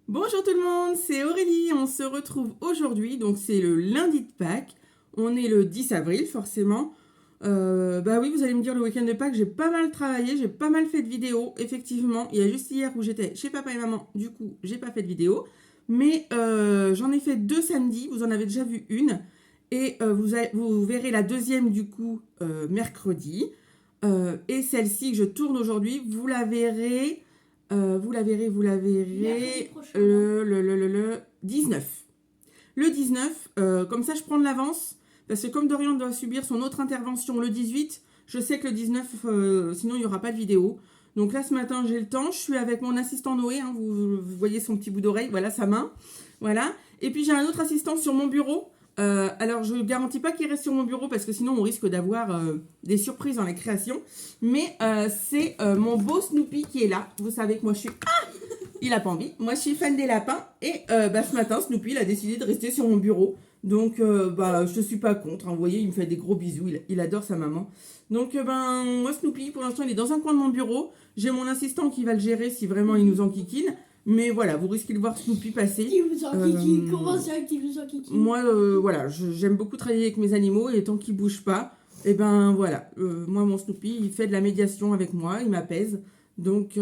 Bonjour tout le monde, c'est Aurélie, on se retrouve aujourd'hui, donc c'est le lundi de Pâques, on est le 10 avril forcément. Bah oui, vous allez me dire le week-end de Pâques, j'ai pas mal travaillé, j'ai pas mal fait de vidéos, effectivement. Il y a juste hier où j'étais chez papa et maman, du coup j'ai pas fait de vidéo. Mais j'en ai fait deux samedis, vous en avez déjà vu une. Et vous verrez la deuxième du coup mercredi. Et celle-ci que je tourne aujourd'hui, vous la verrez Mercredi prochain, non? le 19. Le 19, comme ça je prends de l'avance, parce que comme Dorian doit subir son autre intervention le 18, je sais que le 19, sinon il n'y aura pas de vidéo. Donc là ce matin j'ai le temps, je suis avec mon assistant Noé, hein, vous voyez son petit bout d'oreille, voilà sa main, voilà. Et puis j'ai un autre assistant sur mon bureau. Alors je ne garantis pas qu'il reste sur mon bureau parce que sinon on risque d'avoir des surprises dans les créations. Mais c'est mon beau Snoopy qui est là. Vous savez que moi je suis... Il a pas envie. Moi, je suis fan des lapins. Et ce matin, Snoopy, il a décidé de rester sur mon bureau. Donc, je ne suis pas contre. Hein. Vous voyez, il me fait des gros bisous. Il adore sa maman. Donc, moi, Snoopy, pour l'instant, il est dans un coin de mon bureau. J'ai mon assistant qui va le gérer si vraiment il nous enquiquine. Mais voilà, vous risquez de voir Snoopy passer. Qui vous enquiquine? Comment ça, qui vous enquiquine? Moi, voilà, j'aime beaucoup travailler avec mes animaux. Et tant qu'ils ne bougent pas, et voilà. Moi, mon Snoopy, il fait de la médiation avec moi. Il m'apaise. Donc...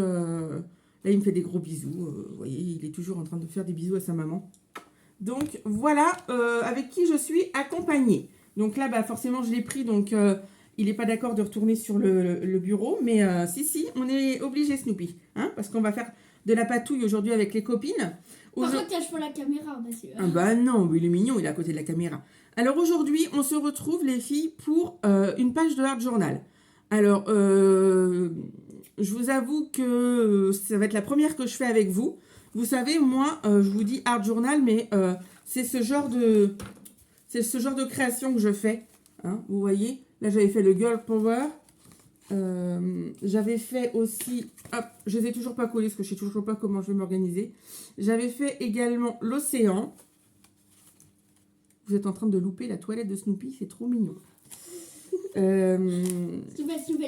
là, il me fait des gros bisous. Vous voyez, il est toujours en train de faire des bisous à sa maman. Donc, voilà avec qui je suis accompagnée. Donc là, forcément, je l'ai pris. Donc, il n'est pas d'accord de retourner sur le bureau. Mais si, on est obligé, Snoopy. Hein, parce qu'on va faire de la patouille aujourd'hui avec les copines. Par contre, cache pas la caméra, monsieur. Ah non, mais il est mignon, il est à côté de la caméra. Alors aujourd'hui, on se retrouve, les filles, pour une page de Art Journal. Alors, je vous avoue que ça va être la première que je fais avec vous. Vous savez, moi, je vous dis Art Journal, mais c'est ce genre de création que je fais. Hein, vous voyez, là j'avais fait le Girl Power. J'avais fait aussi, hop, je les ai toujours pas collés parce que je sais toujours pas comment je vais m'organiser. J'avais fait également l'océan. Vous êtes en train de louper la toilette de Snoopy, c'est trop mignon.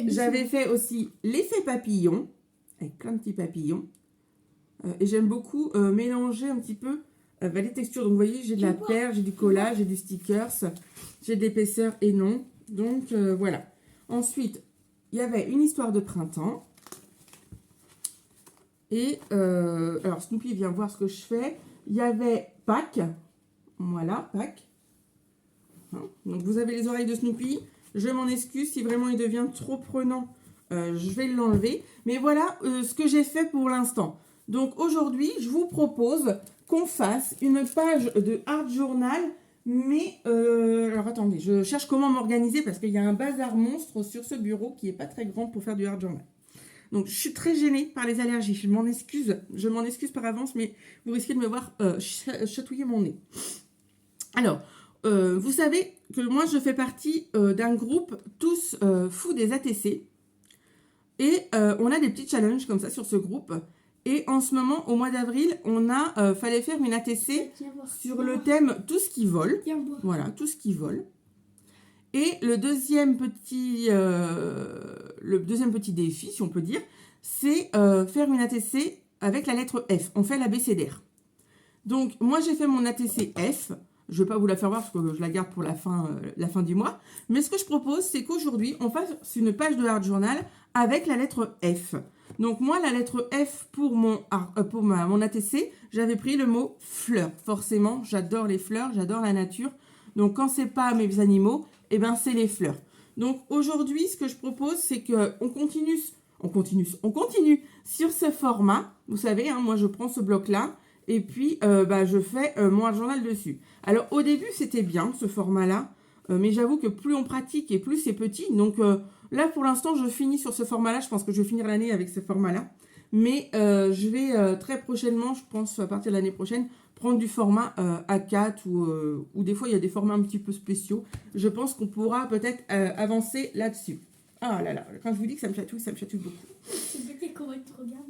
J'avais fait aussi l'effet papillon, avec plein de petits papillons. Et j'aime beaucoup mélanger un petit peu les textures. Donc vous voyez, j'ai de la perle, j'ai du collage, j'ai du stickers, j'ai de l'épaisseur et non. Donc voilà. Ensuite, il y avait une histoire de printemps. Et alors Snoopy vient voir ce que je fais. Il y avait Pâques. Voilà, Pâques. Hein, donc vous avez les oreilles de Snoopy. Je m'en excuse si vraiment il devient trop prenant. Je vais l'enlever. Mais voilà ce que j'ai fait pour l'instant. Donc aujourd'hui, je vous propose qu'on fasse une page de Art Journal. Mais, alors attendez, je cherche comment m'organiser parce qu'il y a un bazar monstre sur ce bureau qui n'est pas très grand pour faire du Art Journal. Donc je suis très gênée par les allergies, je m'en excuse par avance, mais vous risquez de me voir chatouiller mon nez. Alors, vous savez que moi je fais partie d'un groupe tous fous des ATC. Et on a des petits challenges comme ça sur ce groupe. Et en ce moment, au mois d'avril, fallait faire une ATC sur le thème tout ce qui vole. Voilà, tout ce qui vole. Et le deuxième petit défi, si on peut dire, c'est faire une ATC avec la lettre F. On fait l'abécédaire. Donc, moi, j'ai fait mon ATC F. Je ne vais pas vous la faire voir parce que je la garde pour la fin du mois. Mais ce que je propose, c'est qu'aujourd'hui, on fasse une page de Art Journal avec la lettre F. Donc, moi, la lettre F pour mon ATC, j'avais pris le mot fleur. Forcément, j'adore les fleurs, j'adore la nature. Donc, quand c'est pas mes animaux, eh ben, c'est les fleurs. Donc, aujourd'hui, ce que je propose, c'est qu'on continue sur ce format. Vous savez, hein, moi, je prends ce bloc-là. Et puis, je fais mon Art Journal dessus. Alors, au début, c'était bien, ce format-là. Mais j'avoue que plus on pratique et plus c'est petit. Donc, là, pour l'instant, je finis sur ce format-là. Je pense que je vais finir l'année avec ce format-là. Mais je vais très prochainement, je pense à partir de l'année prochaine, prendre du format A4 ou des fois, il y a des formats un petit peu spéciaux. Je pense qu'on pourra peut-être avancer là-dessus. Ah là là, quand je vous dis que ça me chatouille beaucoup.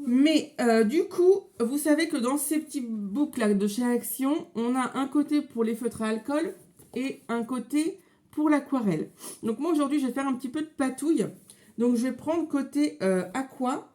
Mais du coup, vous savez que dans ces petits books là de chez Action, on a un côté pour les feutres à alcool et un côté pour l'aquarelle. Donc moi aujourd'hui, je vais faire un petit peu de patouille. Donc je vais prendre côté aqua.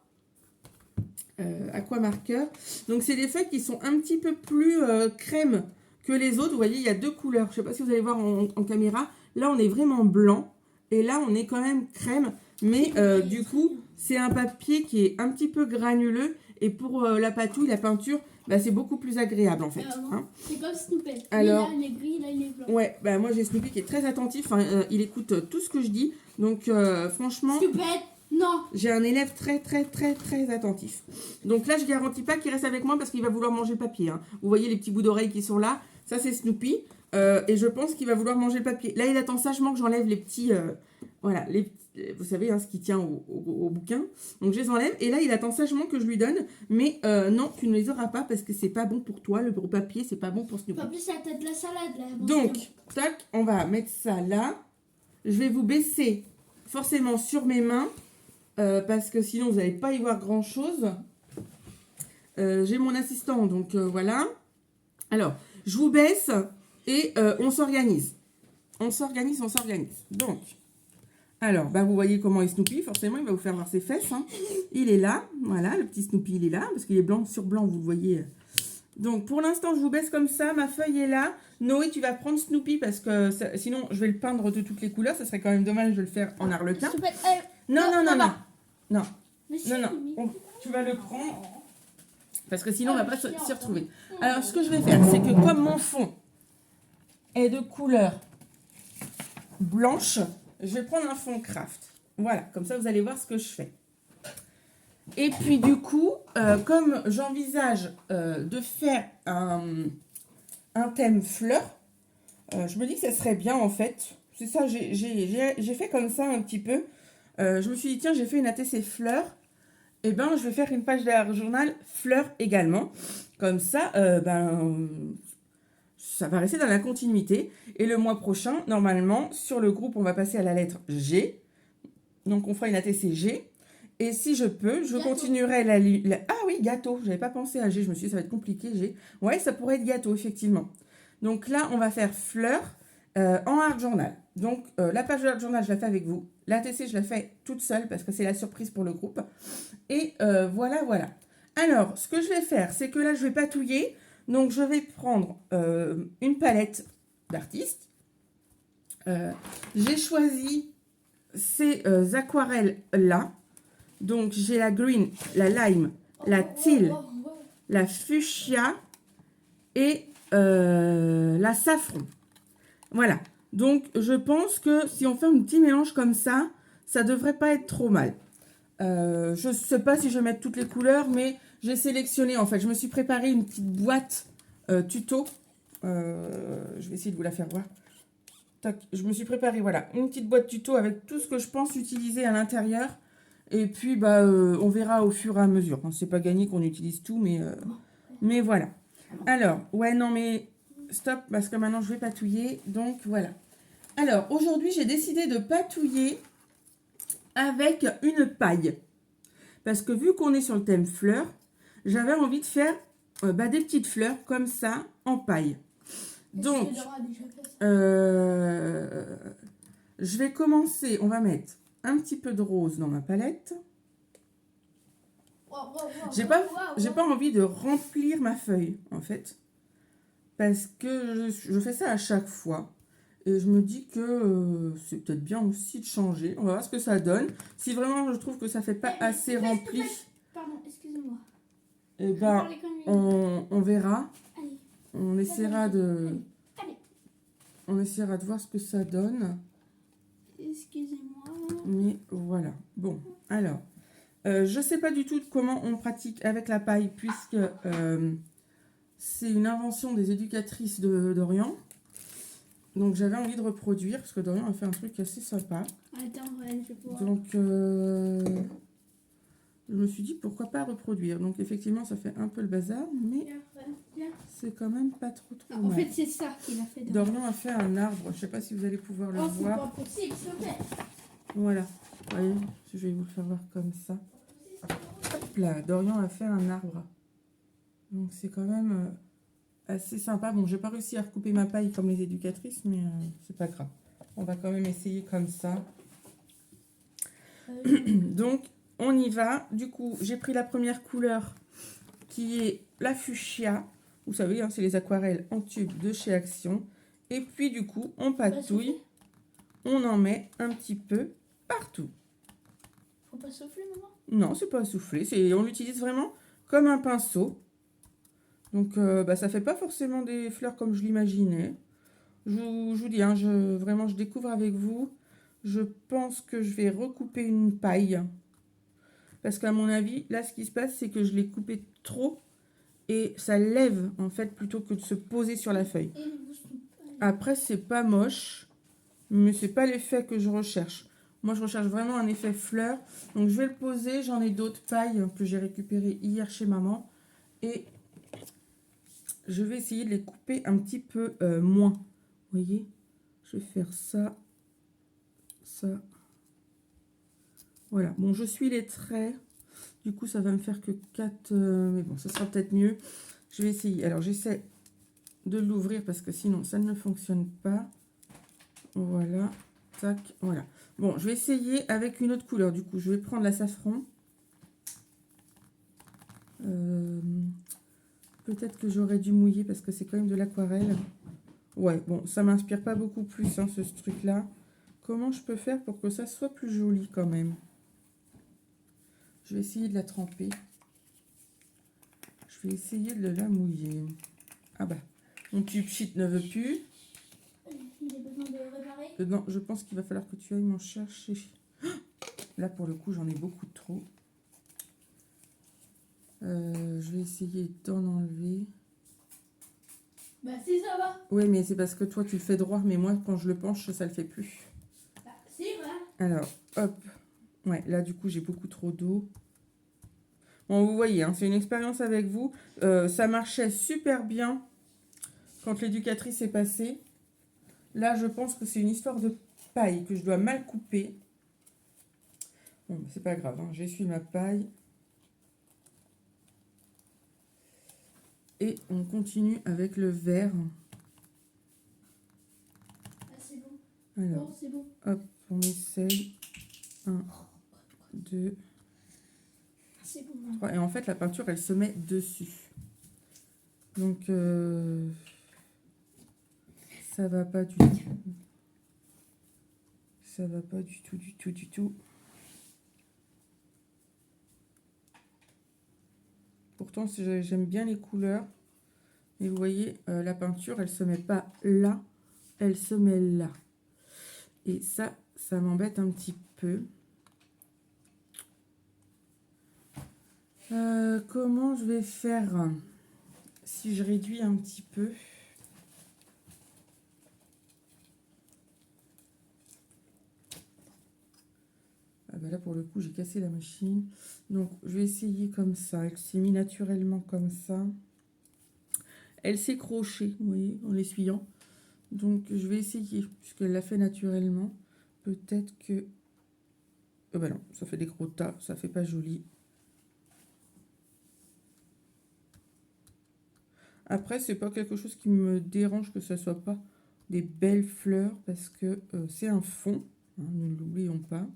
Aqua Marker. Donc c'est des feuilles qui sont un petit peu plus crème que les autres. Vous voyez, il y a deux couleurs. Je ne sais pas si vous allez voir en caméra. Là, on est vraiment blanc. Et là, on est quand même crème. Mais du coup, c'est un papier qui est un petit peu granuleux. Et pour la patouille, la peinture, bah, c'est beaucoup plus agréable en fait. Hein. C'est comme Snoopy. Alors, là, il est gris, là, il est blanc. Ouais, bah, moi j'ai Snoopy qui est très attentif. Hein, il écoute tout ce que je dis. Donc franchement, Snoopy, non. j'ai un élève très attentif. Donc là, je garantis pas qu'il reste avec moi parce qu'il va vouloir manger le papier. Hein. Vous voyez les petits bouts d'oreilles qui sont là. Ça, c'est Snoopy. Et je pense qu'il va vouloir manger le papier. Là, il attend sagement que j'enlève les petits... voilà, vous savez, hein, ce qui tient au bouquin. Donc, je les enlève. Et là, il attend sagement que je lui donne. Mais non, tu ne les auras pas parce que c'est pas bon pour toi. Le gros papier, c'est pas bon pour Snoopy. En plus, ça tête de la salade, là. Donc, tac, on va mettre ça là. Je vais vous baisser forcément sur mes mains. Parce que sinon, vous n'allez pas y voir grand-chose. J'ai mon assistant, donc voilà. Alors, je vous baisse et on s'organise. On s'organise. Donc, alors, bah, vous voyez comment est Snoopy. Forcément, il va vous faire voir ses fesses. Hein. Il est là. Voilà, le petit Snoopy, il est là. Parce qu'il est blanc sur blanc, vous le voyez. Donc, pour l'instant, je vous baisse comme ça. Ma feuille est là. Noé, tu vas prendre Snoopy parce que sinon, je vais le peindre de toutes les couleurs. Ça serait quand même dommage de le faire en arlequin. Non. Tu vas le prendre. Parce que sinon, on ne va pas s'y retrouver. Alors, ce que je vais faire, c'est que comme mon fond est de couleur blanche, je vais prendre un fond craft. Voilà, comme ça, vous allez voir ce que je fais. Et puis, du coup, comme j'envisage de faire un thème fleur, je me dis que ça serait bien, en fait. C'est ça, j'ai fait comme ça un petit peu. Je me suis dit, tiens, j'ai fait une ATC fleur. Eh ben, je vais faire une page de journal fleurs également. Comme ça, ça va rester dans la continuité. Et le mois prochain, normalement, sur le groupe, on va passer à la lettre G. Donc, on fera une ATC G. Et si je peux, je continuerai Ah oui, gâteau. Je n'avais pas pensé à G. Je me suis dit, ça va être compliqué, G. Ouais, ça pourrait être gâteau, effectivement. Donc là, on va faire fleurs en art journal. Donc, la page de art journal, je la fais avec vous. L'ATC, je la fais toute seule parce que c'est la surprise pour le groupe. Et voilà. Alors, ce que je vais faire, c'est que là, je vais patouiller. Donc, je vais prendre une palette d'artistes. J'ai choisi ces aquarelles-là. Donc, j'ai la green, la lime, la teal, la fuchsia et la safran. Voilà. Donc, je pense que si on fait un petit mélange comme ça, ça devrait pas être trop mal. Je ne sais pas si je vais mettre toutes les couleurs, mais j'ai sélectionné, en fait, je me suis préparé une petite boîte tuto. Je vais essayer de vous la faire voir. Tac, je me suis préparé, voilà, une petite boîte tuto avec tout ce que je pense utiliser à l'intérieur. Et puis, bah, on verra au fur et à mesure. C'est pas gagné qu'on utilise tout, mais voilà. Alors, ouais, non, mais stop, parce que maintenant, je vais patouiller. Donc, voilà. Alors, aujourd'hui, j'ai décidé de patouiller avec une paille. Parce que vu qu'on est sur le thème fleurs, j'avais envie de faire des petites fleurs comme ça, en paille. Donc, je vais commencer, on va mettre un petit peu de rose dans ma palette. J'ai pas envie de remplir ma feuille, en fait. Parce que je fais ça à chaque fois. Et je me dis que c'est peut-être bien aussi de changer. On va voir ce que ça donne. Si vraiment je trouve que ça fait pas assez rempli. Pardon, excusez-moi. Eh ben, on verra. Allez. On essaiera de... Allez. On essaiera de voir ce que ça donne. Excusez-moi. Mais voilà. Bon, alors. Je sais pas du tout comment on pratique avec la paille, puisque c'est une invention des éducatrices d'Orient. Donc j'avais envie de reproduire, parce que Dorian a fait un truc assez sympa. Attends, ouais, je vais pouvoir. Donc je me suis dit pourquoi pas reproduire. Donc effectivement ça fait un peu le bazar, mais c'est quand même pas trop En mal. fait c'est ça qu'il a fait. Dorian a fait un arbre, je sais pas si vous allez pouvoir le voir. C'est pas possible, s'il te plaît. Voilà, vous voyez, je vais vous le faire voir comme ça. Hop là, Dorian a fait un arbre. Donc c'est quand même assez sympa. Bon, j'ai pas réussi à recouper ma paille comme les éducatrices, mais c'est pas grave. On va quand même essayer comme ça. Donc, on y va. Du coup, j'ai pris la première couleur qui est la fuchsia. Vous savez, hein, c'est les aquarelles en tube de chez Action. Et puis, du coup, on patouille. On en met un petit peu partout. Faut pas souffler, maman? Non, c'est pas soufflé. On l'utilise vraiment comme un pinceau. Donc, ça fait pas forcément des fleurs comme je l'imaginais. Je vous dis, hein, vraiment, je découvre avec vous. Je pense que je vais recouper une paille. Parce qu'à mon avis, là, ce qui se passe, c'est que je l'ai coupé trop. Et ça lève, en fait, plutôt que de se poser sur la feuille. Après, c'est pas moche. Mais c'est pas l'effet que je recherche. Moi, je recherche vraiment un effet fleur. Donc, je vais le poser. J'en ai d'autres pailles que j'ai récupérées hier chez maman. Et je vais essayer de les couper un petit peu moins. Vous voyez? Je vais faire ça. Ça. Voilà. Bon, je suis les traits. Du coup, ça va me faire que 4. Mais bon, ça sera peut-être mieux. Je vais essayer. Alors, j'essaie de l'ouvrir parce que sinon, ça ne fonctionne pas. Voilà. Tac. Voilà. Bon, je vais essayer avec une autre couleur. Du coup, je vais prendre la safran. Peut-être que j'aurais dû mouiller parce que c'est quand même de l'aquarelle. Ouais, bon, ça m'inspire pas beaucoup plus, hein, ce truc-là. Comment je peux faire pour que ça soit plus joli quand même? Je vais essayer de la tremper. Je vais essayer de la mouiller. Ah bah, mon tube sheet ne veut plus. Il a besoin de réparer? Non, je pense qu'il va falloir que tu ailles m'en chercher. Là, pour le coup, j'en ai beaucoup trop. Je vais essayer d'en enlever. Bah si, ça va. Oui, mais c'est parce que toi, tu le fais droit. Mais moi, quand je le penche, ça le fait plus. Bah si, voilà. Alors, hop. Ouais, là, du coup, j'ai beaucoup trop d'eau. Bon, vous voyez, hein, c'est une expérience avec vous. Ça marchait super bien quand l'éducatrice est passée. Là, je pense que c'est une histoire de paille que je dois mal couper. Bon, c'est pas grave, hein, j'essuie ma paille. Et on continue avec le vert. Ah, c'est bon. Alors, Bon, c'est bon. hop, on essaye. 1, 2, C'est bon. 3. Et en fait, la peinture, elle se met dessus. Donc, ça va pas du tout. Ça va pas du tout, du tout, du tout. Pourtant, j'aime bien les couleurs. Et vous voyez, la peinture, elle se met pas là. Elle se met là. Et ça m'embête un petit peu. Comment je vais faire si je réduis un petit peu? Ah bah là, pour le coup, j'ai cassé la machine. Donc, je vais essayer comme ça. Elle s'est mise naturellement comme ça. Elle s'est crochée, vous voyez, en l'essuyant. Donc, je vais essayer, puisqu'elle l'a fait naturellement. Peut-être que... Oh bah non, ça fait des gros tas, ça fait pas joli. Après, c'est pas quelque chose qui me dérange que ce soit pas des belles fleurs, parce que c'est un fond, hein, ne l'oublions pas.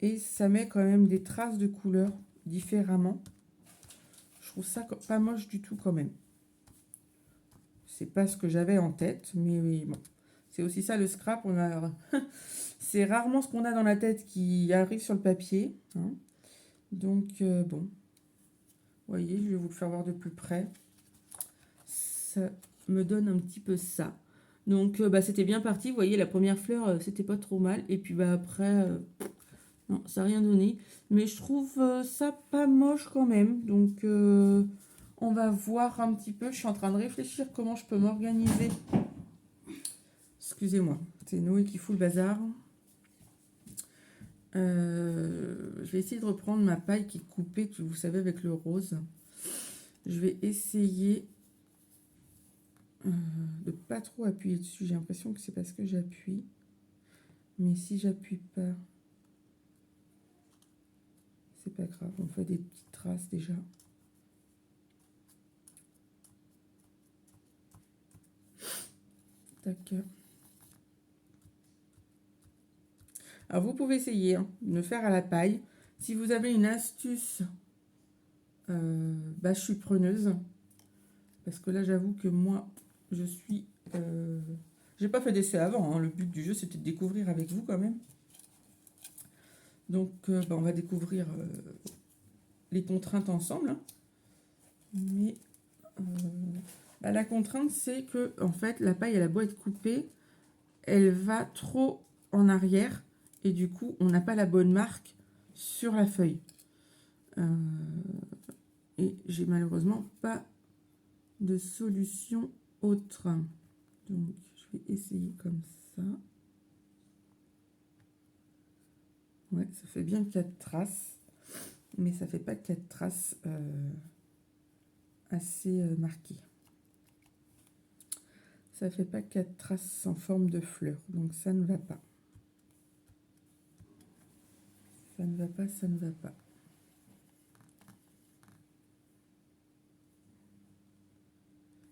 Et ça met quand même des traces de couleurs différemment. Je trouve ça pas moche du tout quand même. C'est pas ce que j'avais en tête, mais oui, bon. C'est aussi ça le scrap. C'est rarement ce qu'on a dans la tête qui arrive sur le papier. Hein. Donc, bon. Vous voyez, je vais vous le faire voir de plus près. Ça me donne un petit peu ça. Donc, c'était bien parti. Vous voyez, la première fleur, c'était pas trop mal. Et puis, après, non, ça n'a rien donné. Mais je trouve ça pas moche quand même. Donc, on va voir un petit peu. Je suis en train de réfléchir comment je peux m'organiser. Excusez-moi, c'est Noé qui fout le bazar. Je vais essayer de reprendre ma paille qui est coupée, vous savez, avec le rose. Je vais essayer de pas trop appuyer dessus. J'ai l'impression que c'est parce que j'appuie. Mais si j'appuie pas, c'est pas grave. On fait des petites traces déjà. Tac. Alors, vous pouvez essayer hein, de le faire à la paille. Si vous avez une astuce, je suis preneuse. Parce que là, j'avoue que moi, je suis... j'ai pas fait d'essai avant. Hein. Le but du jeu, c'était de découvrir avec vous quand même. Donc, on va découvrir les contraintes ensemble. Hein. Mais la contrainte, c'est que en fait, la paille, elle a beau être coupée, elle va trop en arrière. Et du coup, on n'a pas la bonne marque sur la feuille. Et j'ai malheureusement pas de solution autre. Donc, je vais essayer comme ça. Ouais, ça fait bien 4 traces. Mais ça fait pas 4 traces assez marquées. Ça fait pas 4 traces en forme de fleur. Donc, ça ne va pas. Ça ne va pas, ça ne va pas.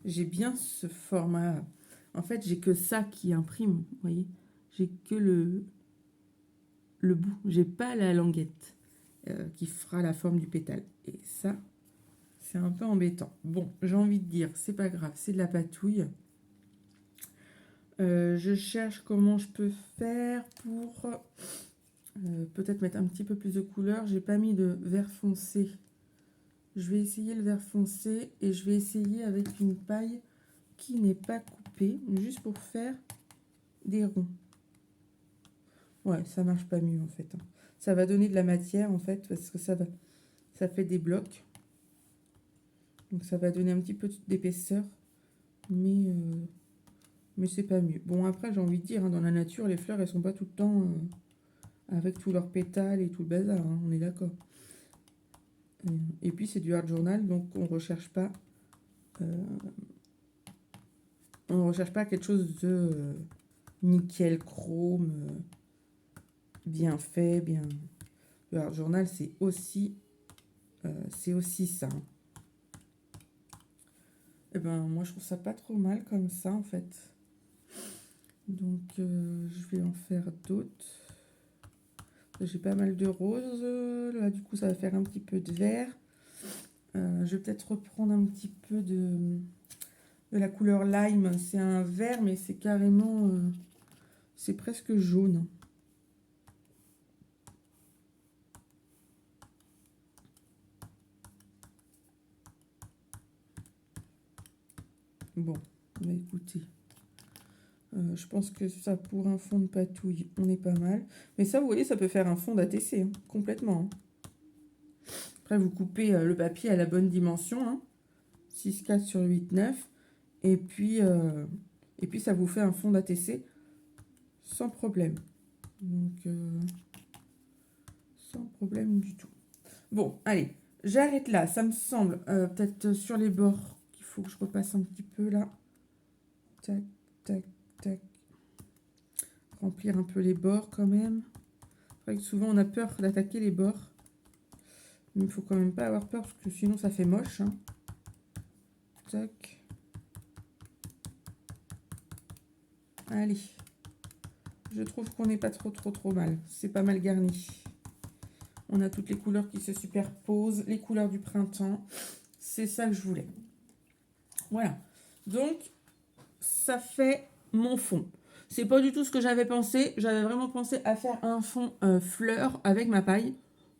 J'ai bien ce format. En fait, j'ai que ça qui imprime, vous voyez. J'ai que le bout. J'ai pas la languette qui fera la forme du pétale. Et ça, c'est un peu embêtant. Bon, j'ai envie de dire, c'est pas grave, c'est de la patouille. Je cherche comment je peux faire pour peut-être mettre un petit peu plus de couleur. J'ai pas mis de vert foncé. Je vais essayer le vert foncé et je vais essayer avec une paille qui n'est pas coupée, juste pour faire des ronds. Ouais, ça marche pas mieux en fait. Ça va donner de la matière en fait, parce que ça fait des blocs. Donc ça va donner un petit peu d'épaisseur, mais c'est pas mieux. Bon, après, j'ai envie de dire, hein, dans la nature, les fleurs, elles sont pas tout le temps avec tous leurs pétales et tout le bazar, hein, on est d'accord. Et puis, c'est du art journal, donc on recherche pas quelque chose de nickel, chrome, bien fait, bien... Le art journal, c'est aussi ça. Hein. Et ben, moi, je trouve ça pas trop mal comme ça, en fait. Donc, je vais en faire d'autres. J'ai pas mal de roses. Là, du coup, ça va faire un petit peu de vert. Je vais peut-être reprendre un petit peu de la couleur lime. C'est un vert, mais c'est carrément... c'est presque jaune. Bon, bah écoutez. Je pense que ça, pour un fond de patouille, on est pas mal. Mais ça, vous voyez, ça peut faire un fond d'ATC, hein, complètement. Hein. Après, vous coupez le papier à la bonne dimension. Hein, 6,4 sur 8,9. Et puis, ça vous fait un fond d'ATC sans problème. Donc, sans problème du tout. Bon, allez, j'arrête là. Ça me semble peut-être sur les bords qu'il faut que je repasse un petit peu là. Tac, tac, tac. Remplir un peu les bords quand même. C'est vrai que souvent on a peur d'attaquer les bords. Mais il ne faut quand même pas avoir peur parce que sinon ça fait moche. Hein. Tac. Allez. Je trouve qu'on n'est pas trop mal. C'est pas mal garni. On a toutes les couleurs qui se superposent. Les couleurs du printemps. C'est ça que je voulais. Voilà. Donc, ça fait mon fond. C'est pas du tout ce que j'avais pensé. J'avais vraiment pensé à faire un fond fleur avec ma paille.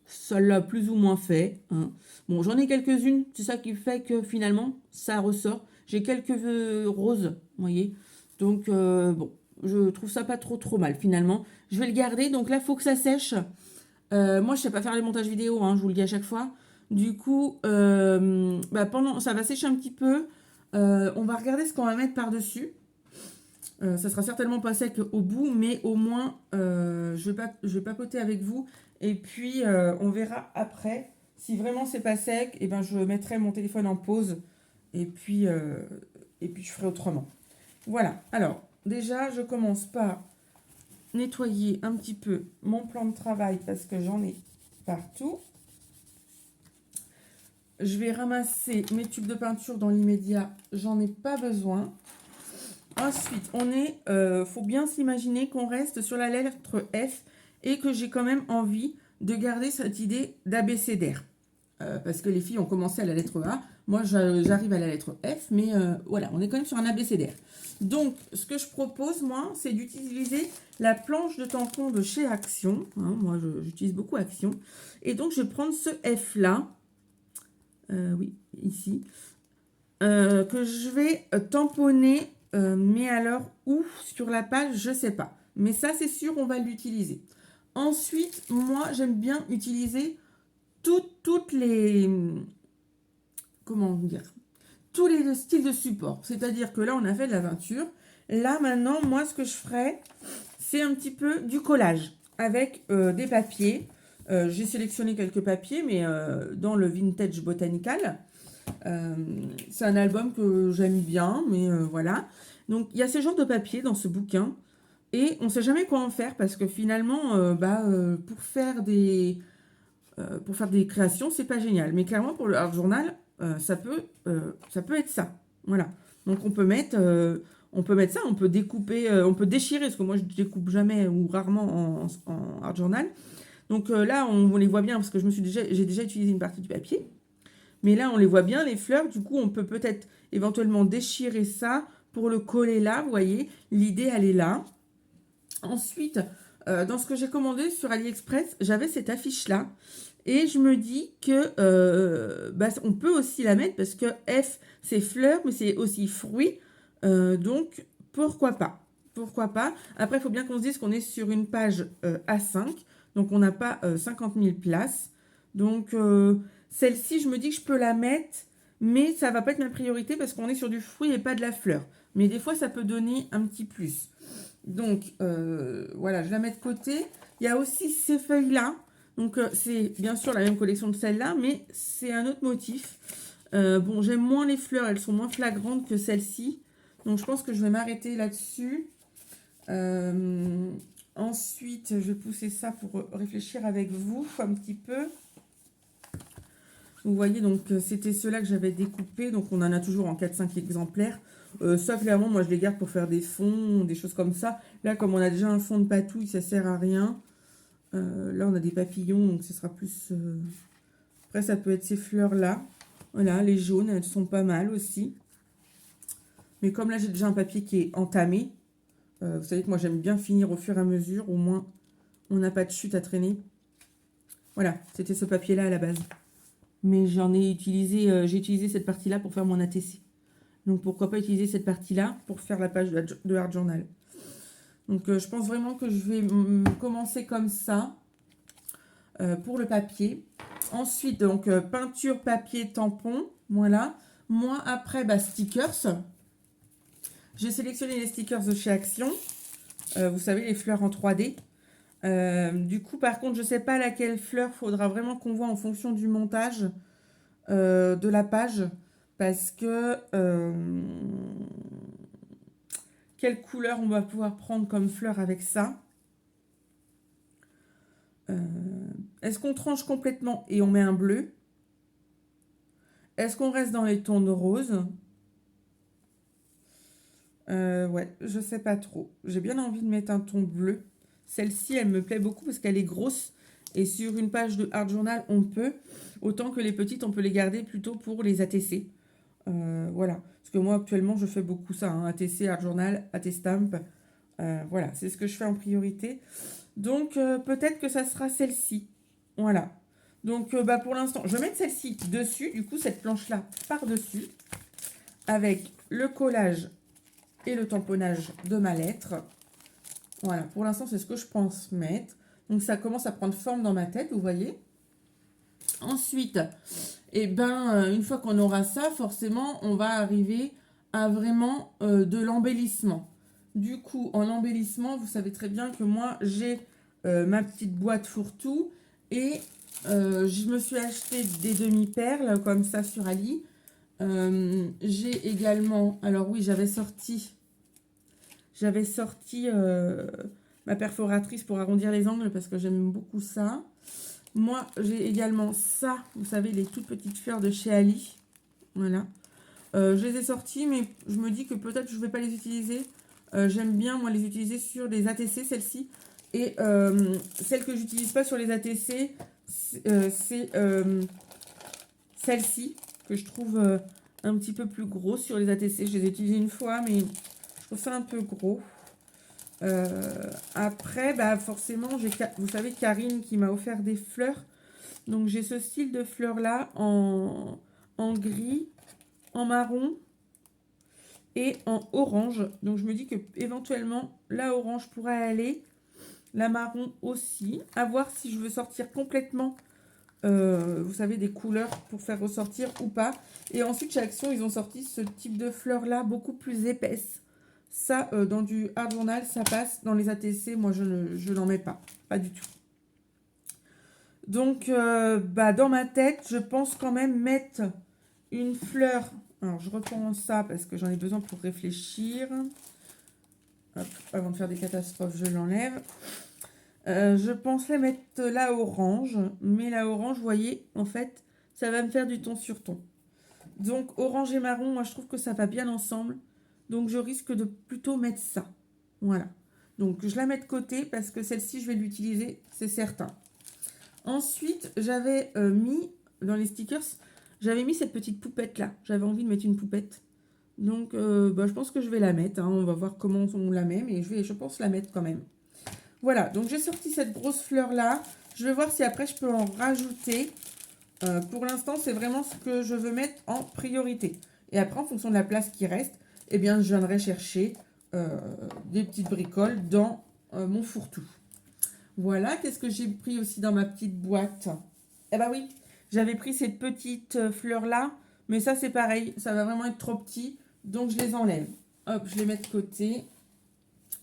Ça l'a plus ou moins fait. Hein. Bon, j'en ai quelques-unes. C'est ça qui fait que finalement, ça ressort. J'ai quelques roses, vous voyez. Donc, bon, je trouve ça pas trop mal finalement. Je vais le garder. Donc là, il faut que ça sèche. Moi, je sais pas faire les montages vidéo, hein, je vous le dis à chaque fois. Du coup, pendant, ça va sécher un petit peu. On va regarder ce qu'on va mettre par-dessus. Ça sera certainement pas sec au bout, mais au moins, je vais papoter avec vous. Et puis, on verra après. Si vraiment c'est pas sec, et ben, je mettrai mon téléphone en pause. Et puis je ferai autrement. Voilà. Alors, déjà, je commence par nettoyer un petit peu mon plan de travail parce que j'en ai partout. Je vais ramasser mes tubes de peinture dans l'immédiat. J'en ai pas besoin. Ensuite, faut bien s'imaginer qu'on reste sur la lettre F et que j'ai quand même envie de garder cette idée d'abécédaire. Parce que les filles ont commencé à la lettre A, moi j'arrive à la lettre F, mais voilà, on est quand même sur un abécédaire. Donc, ce que je propose, moi, c'est d'utiliser la planche de tampon de chez Action. Hein, moi, j'utilise beaucoup Action. Et donc, je vais prendre ce F-là, oui, ici, que je vais tamponner, mais alors où sur la page, je ne sais pas. Mais ça, c'est sûr, on va l'utiliser. Ensuite, moi, j'aime bien utiliser toutes les... Comment dire, tous les styles de support. C'est-à-dire que là, on a fait de la peinture. Là, maintenant, moi, ce que je ferai, c'est un petit peu du collage avec des papiers. J'ai sélectionné quelques papiers, mais dans le Vintage Botanical. C'est un album que j'aime bien, mais voilà. Donc, il y a ce genre de papier dans ce bouquin. Et on ne sait jamais quoi en faire parce que finalement, pour faire des créations, c'est pas génial. Mais clairement, pour le art journal, ça peut être ça. Voilà. Donc on peut mettre ça, on peut découper, on peut déchirer, parce que moi je découpe jamais ou rarement en art journal. Donc là, on les voit bien parce que j'ai déjà utilisé une partie du papier. Mais là, on les voit bien, les fleurs. Du coup, on peut peut-être éventuellement déchirer ça pour le coller là. Vous voyez, l'idée, elle est là. Ensuite, dans ce que j'ai commandé sur AliExpress, j'avais cette affiche-là. Et je me dis que on peut aussi la mettre parce que F, c'est fleurs, mais c'est aussi fruits. Donc, pourquoi pas? Pourquoi pas? Après, il faut bien qu'on se dise qu'on est sur une page A5. Donc, on n'a pas 50 000 places. Donc, celle-ci, je me dis que je peux la mettre. Mais ça ne va pas être ma priorité parce qu'on est sur du fruit et pas de la fleur. Mais des fois, ça peut donner un petit plus. Donc, voilà, je la mets de côté. Il y a aussi ces feuilles-là. Donc, c'est bien sûr la même collection que celle-là, mais c'est un autre motif. Bon, j'aime moins les fleurs, elles sont moins flagrantes que celle-ci. Donc, je pense que je vais m'arrêter là-dessus. Ensuite, je vais pousser ça pour réfléchir avec vous un petit peu. Vous voyez, donc, c'était ceux-là que j'avais découpés. Donc, on en a toujours en 4-5 exemplaires. Ça, clairement, moi, je les garde pour faire des fonds, des choses comme ça. Là, comme on a déjà un fond de patouille, ça sert à rien. Là, on a des papillons, donc ce sera plus... Après, ça peut être ces fleurs-là. Voilà, les jaunes, elles sont pas mal aussi. Mais comme là, j'ai déjà un papier qui est entamé, vous savez que moi, j'aime bien finir au fur et à mesure. Au moins, on n'a pas de chute à traîner. Voilà, c'était ce papier-là à la base. Mais j'ai utilisé cette partie-là pour faire mon ATC. Donc, pourquoi pas utiliser cette partie-là pour faire la page de Art Journal. Donc, je pense vraiment que je vais commencer comme ça pour le papier. Ensuite, donc, peinture, papier, tampon. Voilà. Moi, après, stickers. J'ai sélectionné les stickers de chez Action. Vous savez, les fleurs en 3D. Du coup, par contre, je ne sais pas laquelle fleur. Il faudra vraiment qu'on voit en fonction du montage de la page. Parce que... quelle couleur on va pouvoir prendre comme fleur avec ça? Est-ce qu'on tranche complètement et on met un bleu? Est-ce qu'on reste dans les tons de rose? Ouais, je sais pas trop. J'ai bien envie de mettre un ton bleu. Celle-ci, elle me plaît beaucoup parce qu'elle est grosse. Et sur une page de Art Journal, on peut. Autant que les petites, on peut les garder plutôt pour les ATC. Voilà. Parce que moi, actuellement, je fais beaucoup ça. Hein, ATC, Art Journal, AT Stamp. Voilà, c'est ce que je fais en priorité. Donc, peut-être que ça sera celle-ci. Voilà. Donc, pour l'instant, je vais mettre celle-ci dessus. Du coup, cette planche-là par-dessus. Avec le collage et le tamponnage de ma lettre. Voilà, pour l'instant, c'est ce que je pense mettre. Donc, ça commence à prendre forme dans ma tête, vous voyez. Ensuite, une fois qu'on aura ça, forcément, on va arriver à vraiment de l'embellissement. Du coup, en embellissement, vous savez très bien que moi, j'ai ma petite boîte fourre-tout et je me suis acheté des demi-perles comme ça sur Ali. J'ai également, alors oui, j'avais sorti ma perforatrice pour arrondir les angles parce que j'aime beaucoup ça. Moi, j'ai également ça, vous savez, les toutes petites fleurs de chez Ali. Voilà. Je les ai sorties, mais je me dis que peut-être je ne vais pas les utiliser. J'aime bien, moi, les utiliser sur les ATC, celles-ci. Et celle que j'utilise pas sur les ATC, c'est celle-ci, que je trouve un petit peu plus grosse sur les ATC. Je les ai utilisées une fois, mais je trouve ça un peu gros. Après, bah forcément, vous savez, Karine qui m'a offert des fleurs. Donc j'ai ce style de fleurs là en gris, en marron et en orange. Donc je me dis que éventuellement la orange pourrait aller, la marron aussi. À voir si je veux sortir complètement, vous savez, des couleurs pour faire ressortir ou pas. Et ensuite chez Action, ils ont sorti ce type de fleurs là beaucoup plus épaisse. Ça, dans du Art Journal, ça passe. Dans les ATC, moi je n'en mets pas, pas du tout. Donc, bah, dans ma tête, je pense quand même mettre une fleur. Alors, je reprends ça parce que j'en ai besoin pour réfléchir. Hop, avant de faire des catastrophes, je l'enlève. Je pensais mettre la orange. Mais la orange, vous voyez, en fait, ça va me faire du ton sur ton. Donc, orange et marron, moi, je trouve que ça va bien ensemble. Donc, je risque de plutôt mettre ça. Voilà. Donc, je la mets de côté parce que celle-ci, je vais l'utiliser, c'est certain. Ensuite, j'avais mis, dans les stickers, j'avais mis cette petite poupette-là. J'avais envie de mettre une poupette. Donc, bah, je pense que je vais la mettre. Hein. On va voir comment on la met, mais je pense la mettre quand même. Voilà, donc j'ai sorti cette grosse fleur-là. Je vais voir si après, je peux en rajouter. Pour l'instant, c'est vraiment ce que je veux mettre en priorité. Et après, en fonction de la place qui reste, eh bien, je viendrai chercher des petites bricoles dans mon fourre-tout. Voilà, qu'est-ce que j'ai pris aussi dans ma petite boîte? Eh ben oui, j'avais pris ces petites fleurs-là, mais ça c'est pareil, ça va vraiment être trop petit, donc je les enlève. Hop, je les mets de côté.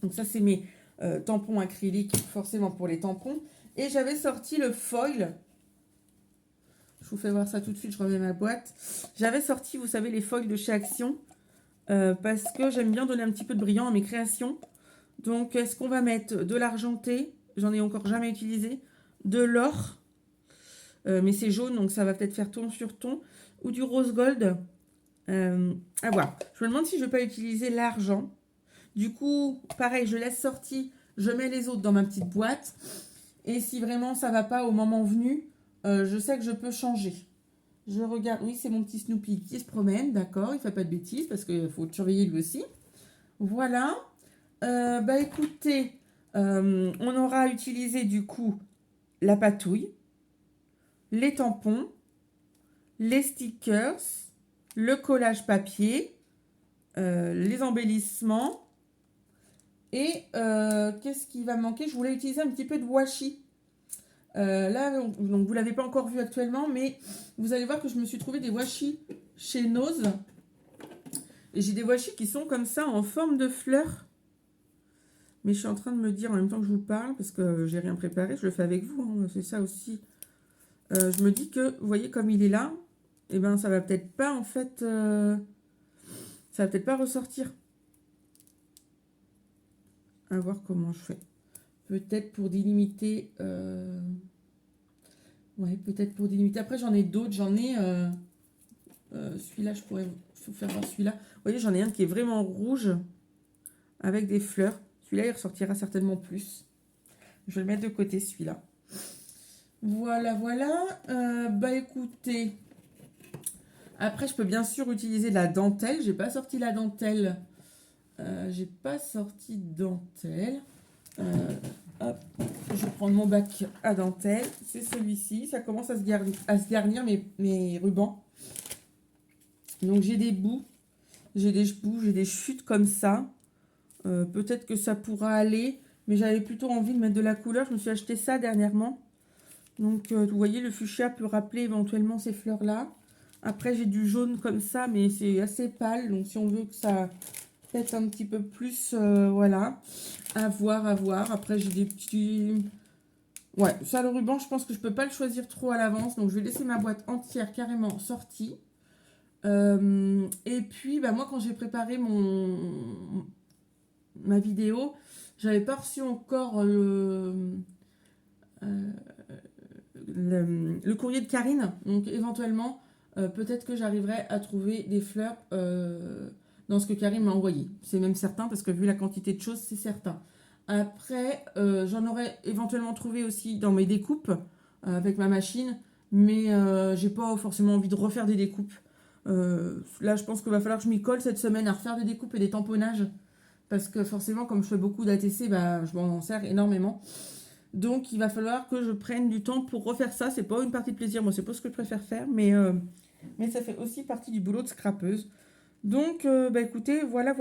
Donc ça c'est mes tampons acryliques, forcément pour les tampons. Et j'avais sorti le foil. Je vous fais voir ça tout de suite, je remets ma boîte. J'avais sorti, vous savez, les foils de chez Action, parce que j'aime bien donner un petit peu de brillant à mes créations. Donc, est-ce qu'on va mettre de l'argenté? J'en ai encore jamais utilisé. De l'or. Mais c'est jaune, donc ça va peut-être faire ton sur ton. Ou du rose gold. À voir. Je me demande si je ne vais pas utiliser l'argent. Du coup, pareil, je laisse sortir. Je mets les autres dans ma petite boîte. Et si vraiment ça ne va pas au moment venu, je sais que je peux changer. Je regarde. Oui, c'est mon petit Snoopy qui se promène. D'accord, il ne fait pas de bêtises parce qu'il faut le surveiller lui aussi. Voilà. Bah écoutez, on aura utilisé du coup la patouille, les tampons, les stickers, le collage papier, les embellissements. Et qu'est-ce qui va manquer? Je voulais utiliser un petit peu de washi. Là, donc vous ne l'avez pas encore vu actuellement, mais vous allez voir que je me suis trouvé des washi chez Nose. Et j'ai des washi qui sont comme ça en forme de fleurs. Mais je suis en train de me dire en même temps que je vous parle, parce que j'ai rien préparé, je le fais avec vous, hein, c'est ça aussi. Je me dis que, vous voyez comme il est là, et ben ça va peut-être pas en fait, ça va peut-être pas ressortir. À voir comment je fais. Peut-être pour délimiter, ouais, peut-être pour délimiter. Après j'en ai d'autres, j'en ai, celui-là je pourrais vous faire voir celui-là. Vous voyez, j'en ai un qui est vraiment rouge, avec des fleurs. Celui-là il ressortira certainement plus. Je vais le mettre de côté celui-là. Voilà, voilà. Bah écoutez, après je peux bien sûr utiliser de la dentelle. J'ai pas sorti la dentelle. J'ai pas sorti de dentelle. Hop, je vais prendre mon bac à dentelle. C'est celui-ci. Ça commence à se garnir mes rubans. Donc j'ai des bouts. J'ai des chutes comme ça. Peut-être que ça pourra aller. Mais j'avais plutôt envie de mettre de la couleur. Je me suis acheté ça dernièrement. Donc, vous voyez, le fuchsia peut rappeler éventuellement ces fleurs-là. Après, j'ai du jaune comme ça, mais c'est assez pâle. Donc, si on veut que ça pète un petit peu plus, voilà. À voir, à voir. Après, j'ai des petits... Ouais, ça, le ruban, je pense que je peux pas le choisir trop à l'avance. Donc, je vais laisser ma boîte entière carrément sortie. Et puis, bah, moi, quand j'ai préparé ma vidéo, j'avais pas reçu encore le courrier de Karine. Donc éventuellement, peut-être que j'arriverai à trouver des fleurs dans ce que Karine m'a envoyé. C'est même certain parce que vu la quantité de choses, c'est certain. Après, j'en aurais éventuellement trouvé aussi dans mes découpes avec ma machine, mais j'ai pas forcément envie de refaire des découpes. Là, je pense qu'il va falloir que je m'y colle cette semaine à refaire des découpes et des tamponnages, parce que forcément, comme je fais beaucoup d'ATC, bah, je m'en sers énormément. Donc, il va falloir que je prenne du temps pour refaire ça. C'est pas une partie de plaisir, moi, c'est pas ce que je préfère faire, mais ça fait aussi partie du boulot de scrapeuse. Donc, bah écoutez, voilà.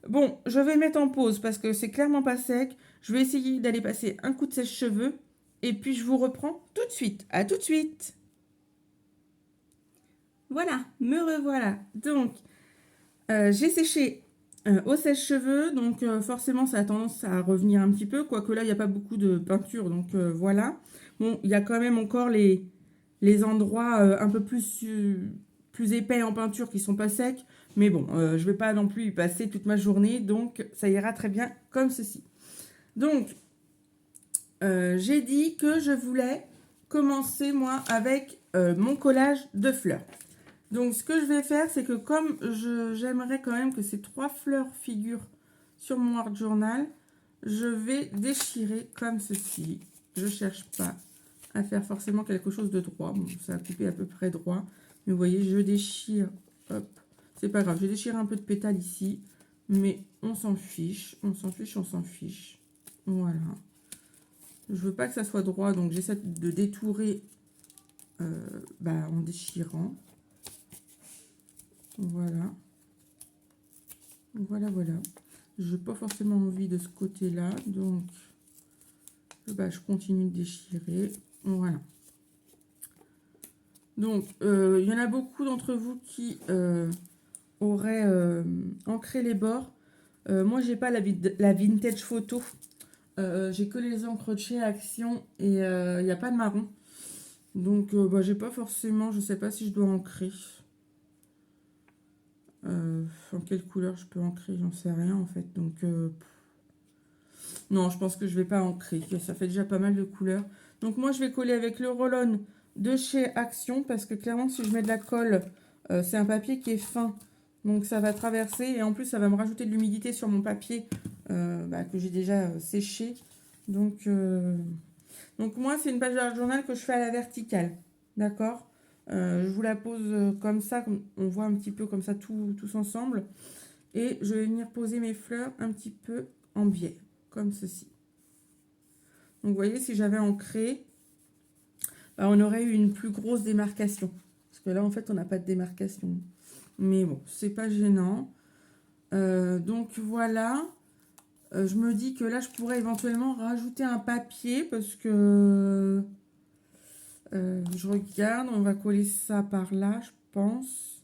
Bon, je vais mettre en pause parce que c'est clairement pas sec. Je vais essayer d'aller passer un coup de sèche-cheveux et puis je vous reprends tout de suite. À tout de suite. Voilà, me revoilà. Donc, j'ai séché au sèche-cheveux, donc forcément ça a tendance à revenir un petit peu, quoique là il n'y a pas beaucoup de peinture, donc voilà. Bon, il y a quand même encore les endroits un peu plus épais en peinture qui sont pas secs, mais bon, je vais pas non plus y passer toute ma journée, donc ça ira très bien comme ceci. Donc, j'ai dit que je voulais commencer moi avec mon collage de fleurs. Donc, ce que je vais faire, c'est que comme j'aimerais quand même que ces 3 fleurs figurent sur mon art journal, je vais déchirer comme ceci. Je cherche pas à faire forcément quelque chose de droit. Bon, ça a coupé à peu près droit. Mais vous voyez, je déchire. Hop, c'est pas grave. Je déchire un peu de pétales ici. Mais on s'en fiche. On s'en fiche, on s'en fiche. Voilà. Je veux pas que ça soit droit, donc j'essaie de détourer en déchirant. Voilà. Voilà. Je n'ai pas forcément envie de ce côté-là, donc je continue de déchirer. Voilà. Donc, il y en a beaucoup d'entre vous qui auraient ancré les bords. Moi, j'ai pas la vintage photo. J'ai que les encres de chez Action et il n'y a pas de marron. Donc, j'ai pas forcément, je sais pas si je dois ancrer. En quelle couleur je peux ancrer, j'en sais rien en fait. Donc, non, je pense que je vais pas ancrer. Ça fait déjà pas mal de couleurs. Donc, moi, je vais coller avec le Roll-On de chez Action parce que clairement, si je mets de la colle, c'est un papier qui est fin. Donc, ça va traverser et en plus, ça va me rajouter de l'humidité sur mon papier que j'ai déjà séché. Donc moi, c'est une page de journal que je fais à la verticale. D'accord? Je vous la pose comme ça, on voit un petit peu comme ça tous ensemble. Et je vais venir poser mes fleurs un petit peu en biais, comme ceci. Donc vous voyez, si j'avais ancré, on aurait eu une plus grosse démarcation. Parce que là, en fait, on n'a pas de démarcation. Mais bon, c'est pas gênant. Donc voilà. Je me dis que là, je pourrais éventuellement rajouter un papier parce que je regarde, on va coller ça par là, je pense.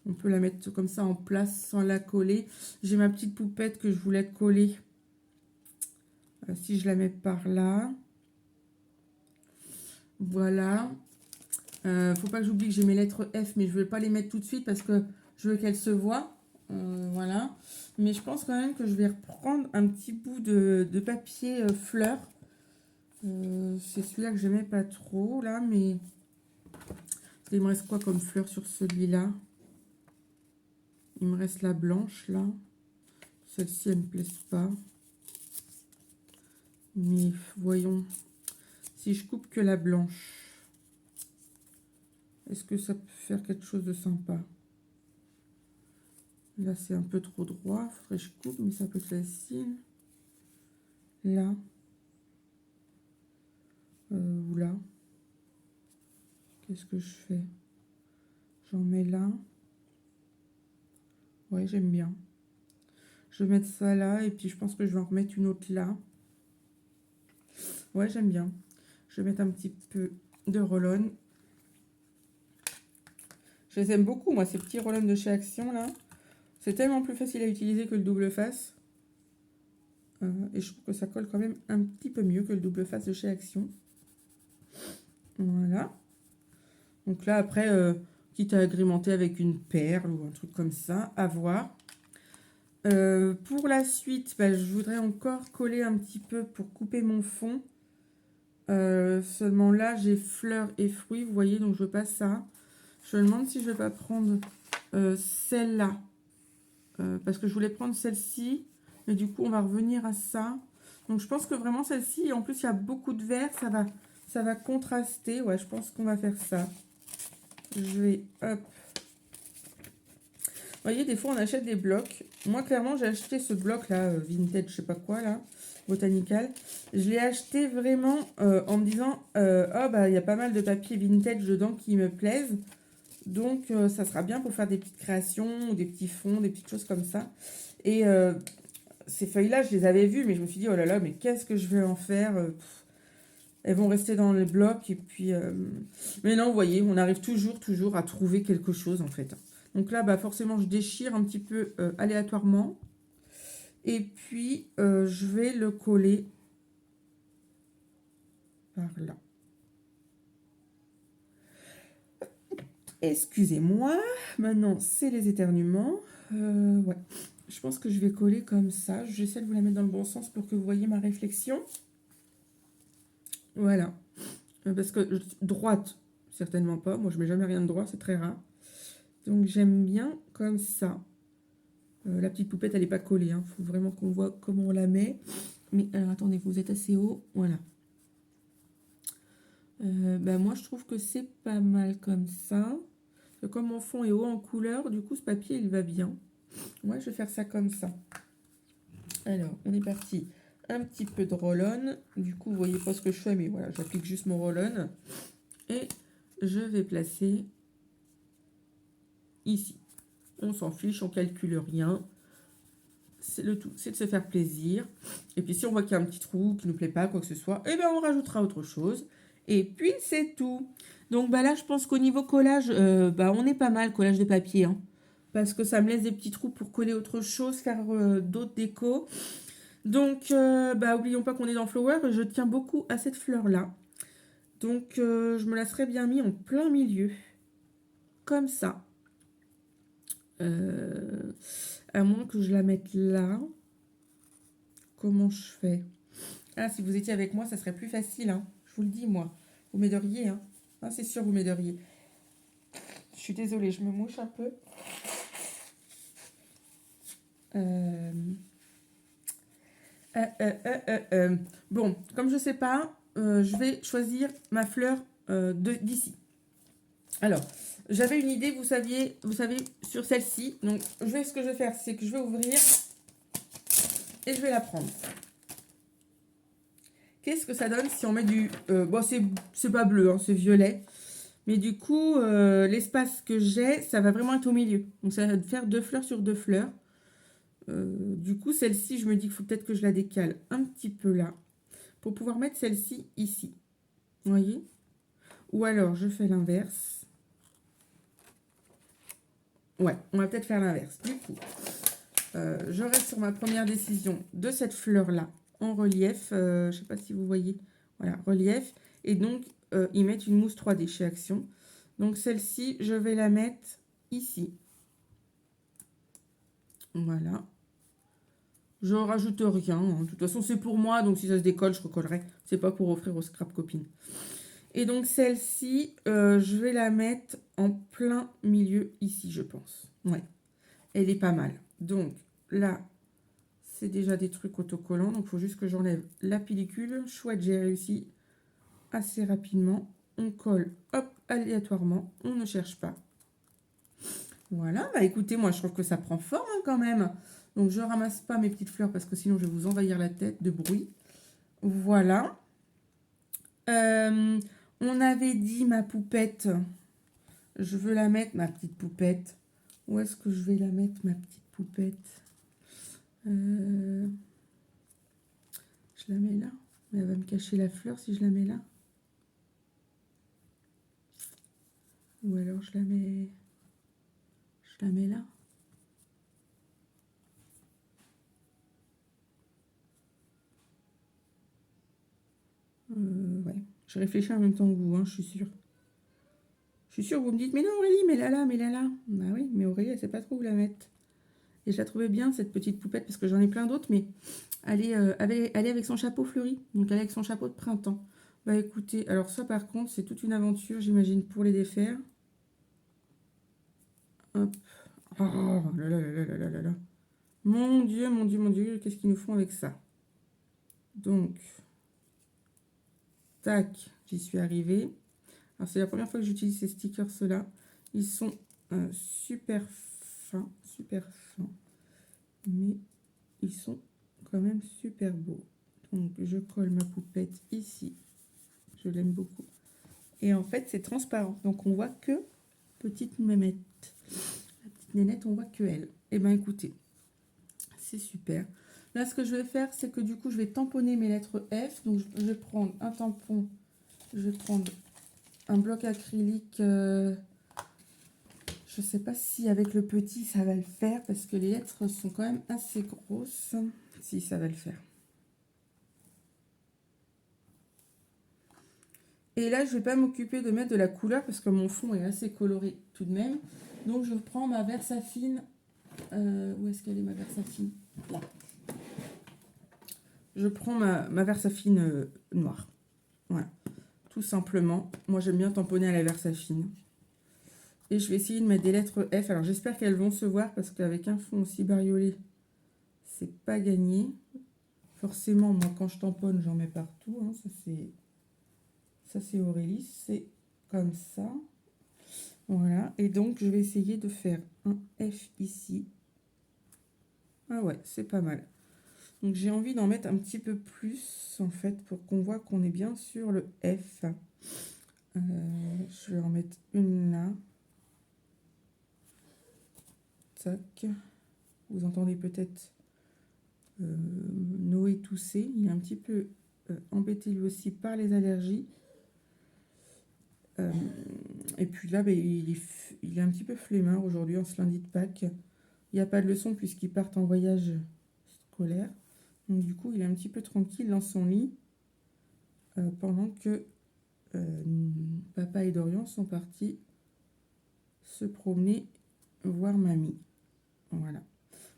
On peut la mettre comme ça en place sans la coller. J'ai ma petite poupette que je voulais coller. Si je la mets par là. Voilà. Faut pas que j'oublie que j'ai mes lettres F, mais je ne vais pas les mettre tout de suite parce que je veux qu'elles se voient. Voilà. Mais je pense quand même que je vais reprendre un petit bout de papier fleur. C'est celui-là que j'aimais pas trop, là, mais... Il me reste quoi comme fleur sur celui-là? Il me reste la blanche, là. Celle-ci, elle ne me plaise pas. Mais voyons. Si je coupe que la blanche, est-ce que ça peut faire quelque chose de sympa? Là, c'est un peu trop droit. Faudrait que je coupe, mais ça peut être facile. Là. Ou là. Qu'est-ce que je fais? J'en mets là. Ouais, j'aime bien. Je vais mettre ça là, et puis je pense que je vais en remettre une autre là. Ouais, j'aime bien. Je vais mettre un petit peu de Roll-On. Je les aime beaucoup, moi, ces petits Roll-On de chez Action, là. C'est tellement plus facile à utiliser que le double face. Et je trouve que ça colle quand même un petit peu mieux que le double face de chez Action. Voilà. Donc là, après, quitte à agrémenter avec une perle ou un truc comme ça, à voir. Pour la suite, je voudrais encore coller un petit peu pour couper mon fond. Seulement là, j'ai fleurs et fruits, vous voyez, donc je veux pas ça. Je me demande si je vais pas prendre celle-là. Parce que je voulais prendre celle-ci. Mais du coup, on va revenir à ça. Donc je pense que vraiment celle-ci, en plus il y a beaucoup de vert, ça va contraster. Ouais, je pense qu'on va faire ça. Je vais, hop. Vous voyez, des fois on achète des blocs. Moi clairement j'ai acheté ce bloc là, vintage, je sais pas quoi là, botanical. Je l'ai acheté vraiment en me disant, oh bah il y a pas mal de papier vintage dedans qui me plaisent. Donc ça sera bien pour faire des petites créations, ou des petits fonds, des petites choses comme ça. Et ces feuilles-là, je les avais vues, mais je me suis dit, oh là là, mais qu'est-ce que je vais en faire? Elles vont rester dans les blocs. Et puis, mais non, vous voyez, on arrive toujours à trouver quelque chose, en fait. Donc là, bah, forcément, je déchire un petit peu aléatoirement. Et puis, je vais le coller par là. Excusez-moi. Maintenant, c'est les éternuements. Ouais. Je pense que je vais coller comme ça. J'essaie de vous la mettre dans le bon sens pour que vous voyez ma réflexion. Voilà. Parce que droite, certainement pas. Moi, je mets jamais rien de droit, c'est très rare. Donc, j'aime bien comme ça. La petite poupette, elle n'est pas collée. Il faut vraiment qu'on voit comment on la met. Mais alors, attendez, vous êtes assez haut. Voilà. Bah, moi, je trouve que c'est pas mal comme ça. Comme mon fond est haut en couleur, du coup, ce papier, il va bien. Moi, je vais faire ça comme ça. Alors, on est parti. Un petit peu de roll-on. Du coup, vous voyez pas ce que je fais, mais voilà, j'applique juste mon roll-on. Et je vais placer ici. On s'en fiche, on calcule rien. C'est le tout, c'est de se faire plaisir. Et puis, si on voit qu'il y a un petit trou qui ne nous plaît pas, quoi que ce soit, eh ben, on rajoutera autre chose. Et puis, c'est tout. Donc, bah là, je pense qu'au niveau collage, bah, on est pas mal, collage de papier. Hein, parce que ça me laisse des petits trous pour coller autre chose, faire d'autres décos. Donc, bah, oublions pas qu'on est dans Flower. Je tiens beaucoup à cette fleur-là. Donc, je me la serais bien mis en plein milieu. Comme ça. À moins que je la mette là. Comment je fais? Ah, si vous étiez avec moi, ça serait plus facile. Hein. Je vous le dis, moi. Vous m'aideriez. Hein. Ah, c'est sûr, vous m'aideriez. Je suis désolée, je me mouche un peu. Bon, comme je sais pas, je vais choisir ma fleur d'ici. Alors, j'avais une idée, vous savez, sur celle-ci. Donc, ce que je vais faire, c'est que je vais ouvrir et je vais la prendre. Qu'est-ce que ça donne si on met du... bon, c'est pas bleu, hein, c'est violet. Mais du coup, l'espace que j'ai, ça va vraiment être au milieu. Donc, ça va faire 2 fleurs sur 2 fleurs. Du coup, celle-ci, je me dis qu'il faut peut-être que je la décale un petit peu là. Pour pouvoir mettre celle-ci ici. Vous voyez? Ou alors, je fais l'inverse. Ouais, on va peut-être faire l'inverse. Du coup, je reste sur ma première décision de cette fleur-là en relief. Je ne sais pas si vous voyez. Voilà, relief. Et donc, ils mettent une mousse 3D chez Action. Donc, celle-ci, je vais la mettre ici. Voilà. Je rajoute rien. Hein. De toute façon, c'est pour moi. Donc, si ça se décolle, je recollerai. C'est pas pour offrir aux scrap copines. Et donc, celle-ci, je vais la mettre en plein milieu ici, je pense. Ouais. Elle est pas mal. Donc, là, c'est déjà des trucs autocollants. Donc, il faut juste que j'enlève la pellicule. Chouette, j'ai réussi assez rapidement. On colle, hop, aléatoirement. On ne cherche pas. Voilà. Bah, écoutez, moi, je trouve que ça prend forme hein, quand même. Donc, je ramasse pas mes petites fleurs parce que sinon, je vais vous envahir la tête de bruit. Voilà. On avait dit ma poupette. Je veux la mettre, ma petite poupette. Où est-ce que je vais la mettre, ma petite poupette? Je la mets là. Mais elle va me cacher la fleur si je la mets là. Ou alors je la mets là. Ouais. Je réfléchis en même temps que vous, hein, je suis sûre. Je suis sûre, vous me dites, mais non Aurélie, mets-la là, mets-la là. Bah oui, mais Aurélie, elle sait pas trop où la mettre. Et je la trouvais bien, cette petite poupette, parce que j'en ai plein d'autres, mais elle est avec son chapeau fleuri. Donc elle est avec son chapeau de printemps. Bah écoutez, alors ça par contre, c'est toute une aventure, j'imagine, pour les défaire. Hop. Oh là là là là là là là. Mon Dieu, qu'est-ce qu'ils nous font avec ça? Donc, tac, j'y suis arrivée. Alors, c'est la première fois que j'utilise ces stickers-là. Ils sont super fins, mais ils sont quand même super beaux. Donc, je colle ma poupette ici. Je l'aime beaucoup. Et en fait, c'est transparent. Donc, on voit que petite mémette. La petite nénette, on voit que elle. Eh bien, écoutez, c'est super. Là, ce que je vais faire, c'est que du coup, je vais tamponner mes lettres F. Donc, je vais prendre un tampon. Je vais prendre un bloc acrylique. Je ne sais pas si avec le petit, ça va le faire. Parce que les lettres sont quand même assez grosses. Si, ça va le faire. Et là, je ne vais pas m'occuper de mettre de la couleur. Parce que mon fond est assez coloré tout de même. Donc, je prends ma Versafine. Où est-ce qu'elle est, ma Versafine? Là. Je prends ma Versafine noire. Voilà. Tout simplement. Moi, j'aime bien tamponner à la Versafine. Et je vais essayer de mettre des lettres F. Alors, j'espère qu'elles vont se voir parce qu'avec un fond aussi bariolé, c'est pas gagné. Forcément, moi, quand je tamponne, j'en mets partout. Hein. Ça, c'est Aurélie. C'est comme ça. Voilà. Et donc, je vais essayer de faire un F ici. Ah ouais, c'est pas mal. Donc, j'ai envie d'en mettre un petit peu plus, en fait, pour qu'on voit qu'on est bien sur le F. Je vais en mettre une là. Tac. Vous entendez peut-être Noé tousser. Il est un petit peu embêté lui aussi par les allergies. Et puis là, il est un petit peu flemmard aujourd'hui, en ce lundi de Pâques. Il n'y a pas de leçon puisqu'ils partent en voyage scolaire. Donc du coup, il est un petit peu tranquille dans son lit pendant que papa et Dorian sont partis se promener, voir mamie. Voilà.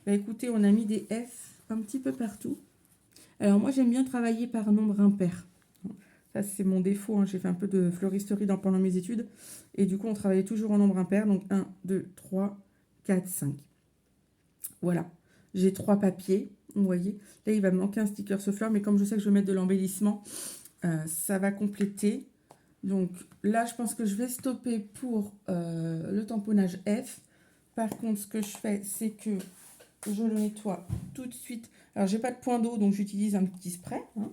Bah, écoutez, on a mis des F un petit peu partout. Alors moi, j'aime bien travailler par nombre impair. Ça, c'est mon défaut. Hein. J'ai fait un peu de fleuristerie pendant mes études. Et du coup, on travaillait toujours en nombre impair. Donc 1, 2, 3, 4, 5. Voilà. J'ai 3 papiers. Vous voyez. Là, il va me manquer un sticker ce fleur. Mais comme je sais que je vais mettre de l'embellissement, ça va compléter. Donc là, je pense que je vais stopper pour le tamponnage F. Par contre, ce que je fais, c'est que je le nettoie tout de suite. Alors, j'ai pas de point d'eau, donc j'utilise un petit spray. Hein.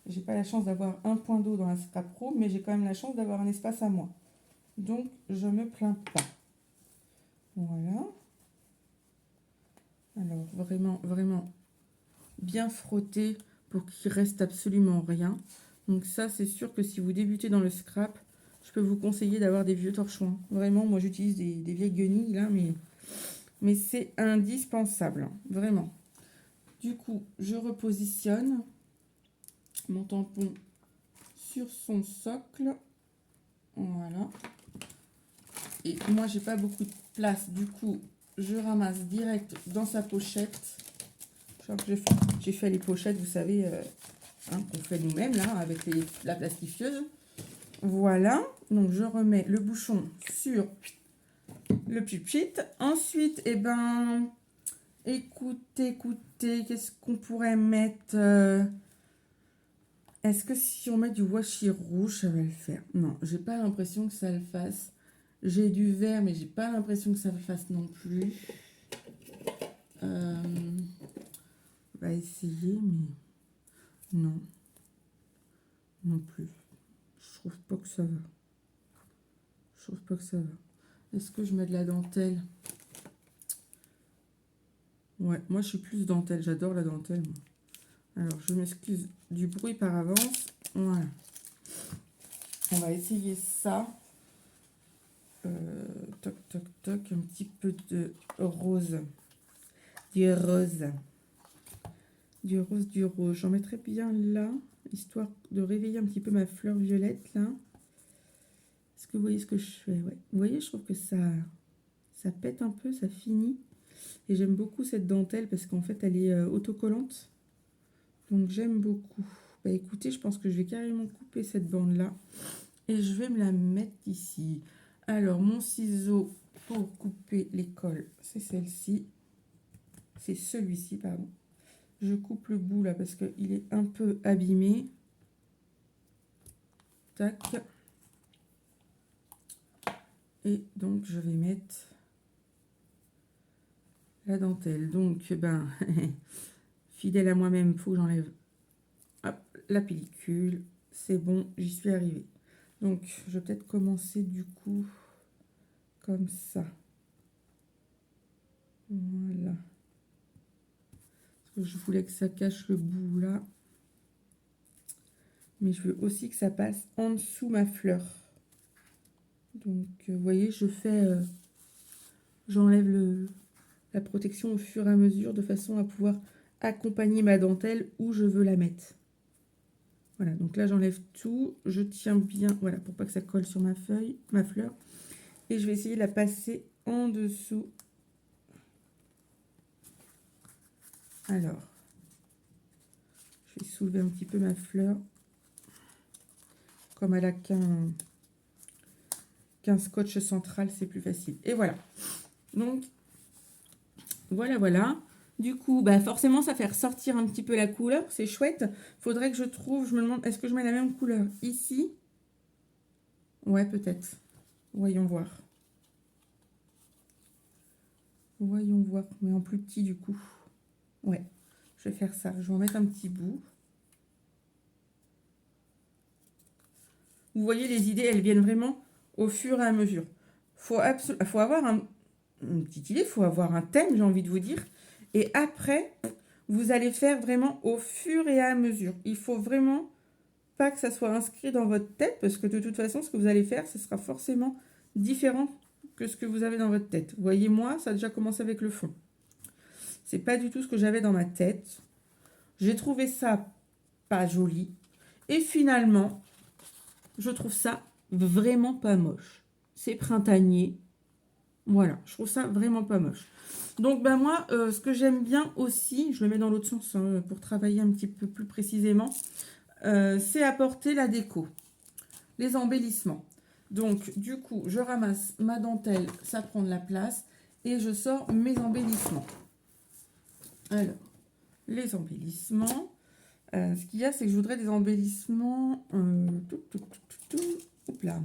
J'ai pas la chance d'avoir un point d'eau dans la Scrap Pro, mais j'ai quand même la chance d'avoir un espace à moi. Donc, je me plains pas. Voilà. Alors, vraiment, vraiment bien frotter pour qu'il reste absolument rien. Donc ça, c'est sûr que si vous débutez dans le scrap, je peux vous conseiller d'avoir des vieux torchons. Vraiment, moi, j'utilise des vieilles guenilles, là, mais c'est indispensable. Hein, vraiment. Du coup, je repositionne mon tampon sur son socle. Voilà. Et moi, j'ai pas beaucoup de place. Du coup, je ramasse direct dans sa pochette. J'ai fait les pochettes, vous savez, qu'on fait nous-mêmes, là, avec la plastifieuse. Voilà. Donc, je remets le bouchon sur le pupitre. Ensuite, eh ben, écoutez, qu'est-ce qu'on pourrait mettre Est-ce que si on met du washi rouge, ça va le faire? Non, j'ai pas l'impression que ça le fasse. J'ai du vert, mais j'ai pas l'impression que ça le fasse non plus. On va essayer, mais non. Non plus. Je trouve pas que ça va. Je trouve pas que ça va. Est-ce que je mets de la dentelle? Ouais, moi je suis plus dentelle. J'adore la dentelle. Moi. Alors, je m'excuse du bruit par avance. Voilà. On va essayer ça. Toc, toc, toc. Un petit peu de rose. Du rose. Du rose, du rose. J'en mettrai bien là, histoire de réveiller un petit peu ma fleur violette, là. Est-ce que vous voyez ce que je fais? Ouais. Vous voyez, je trouve que ça pète un peu, ça finit. Et j'aime beaucoup cette dentelle parce qu'en fait, elle est autocollante. Donc, j'aime beaucoup. Bah, écoutez, je pense que je vais carrément couper cette bande-là. Et je vais me la mettre ici. Alors, mon ciseau pour couper les cols, c'est celle-ci. C'est celui-ci, pardon. Je coupe le bout là parce qu'il est un peu abîmé. Tac. Et donc je vais mettre la dentelle. Donc ben fidèle à moi-même, il faut que j'enlève la pellicule. C'est bon, j'y suis arrivée. Donc je vais peut-être commencer du coup comme ça. Voilà. Parce que je voulais que ça cache le bout là. Mais je veux aussi que ça passe en dessous ma fleur. Donc vous voyez, je fais... j'enlève la protection au fur et à mesure de façon à pouvoir accompagner ma dentelle où je veux la mettre. Voilà, donc là j'enlève tout, je tiens bien, voilà, pour pas que ça colle sur ma feuille, ma fleur. Et je vais essayer de la passer en dessous. Alors, je vais soulever un petit peu ma fleur. Comme elle a qu'un scotch central, c'est plus facile. Et voilà. Donc, voilà. Du coup, bah forcément, ça fait ressortir un petit peu la couleur. C'est chouette. Faudrait que je trouve, je me demande, est-ce que je mets la même couleur ici? Ouais, peut-être. Voyons voir. Voyons voir, mais en plus petit du coup. Ouais, je vais faire ça. Je vais en mettre un petit bout. Vous voyez, les idées, elles viennent vraiment au fur et à mesure. Faut avoir une petite idée, il faut avoir un thème, j'ai envie de vous dire. Et après, vous allez faire vraiment au fur et à mesure. Il faut vraiment pas que ça soit inscrit dans votre tête, parce que de toute façon, ce que vous allez faire, ce sera forcément différent que ce que vous avez dans votre tête. Vous voyez, moi, ça a déjà commencé avec le fond. C'est pas du tout ce que j'avais dans ma tête. J'ai trouvé ça pas joli. Et finalement, je trouve ça vraiment pas moche. C'est printanier. Voilà, je trouve ça vraiment pas moche. Donc, ben moi, ce que j'aime bien aussi, je le mets dans l'autre sens hein, pour travailler un petit peu plus précisément, c'est apporter la déco, les embellissements. Donc, du coup, je ramasse ma dentelle, ça prend de la place, et je sors mes embellissements. Alors, les embellissements, ce qu'il y a, c'est que je voudrais des embellissements... Hop là.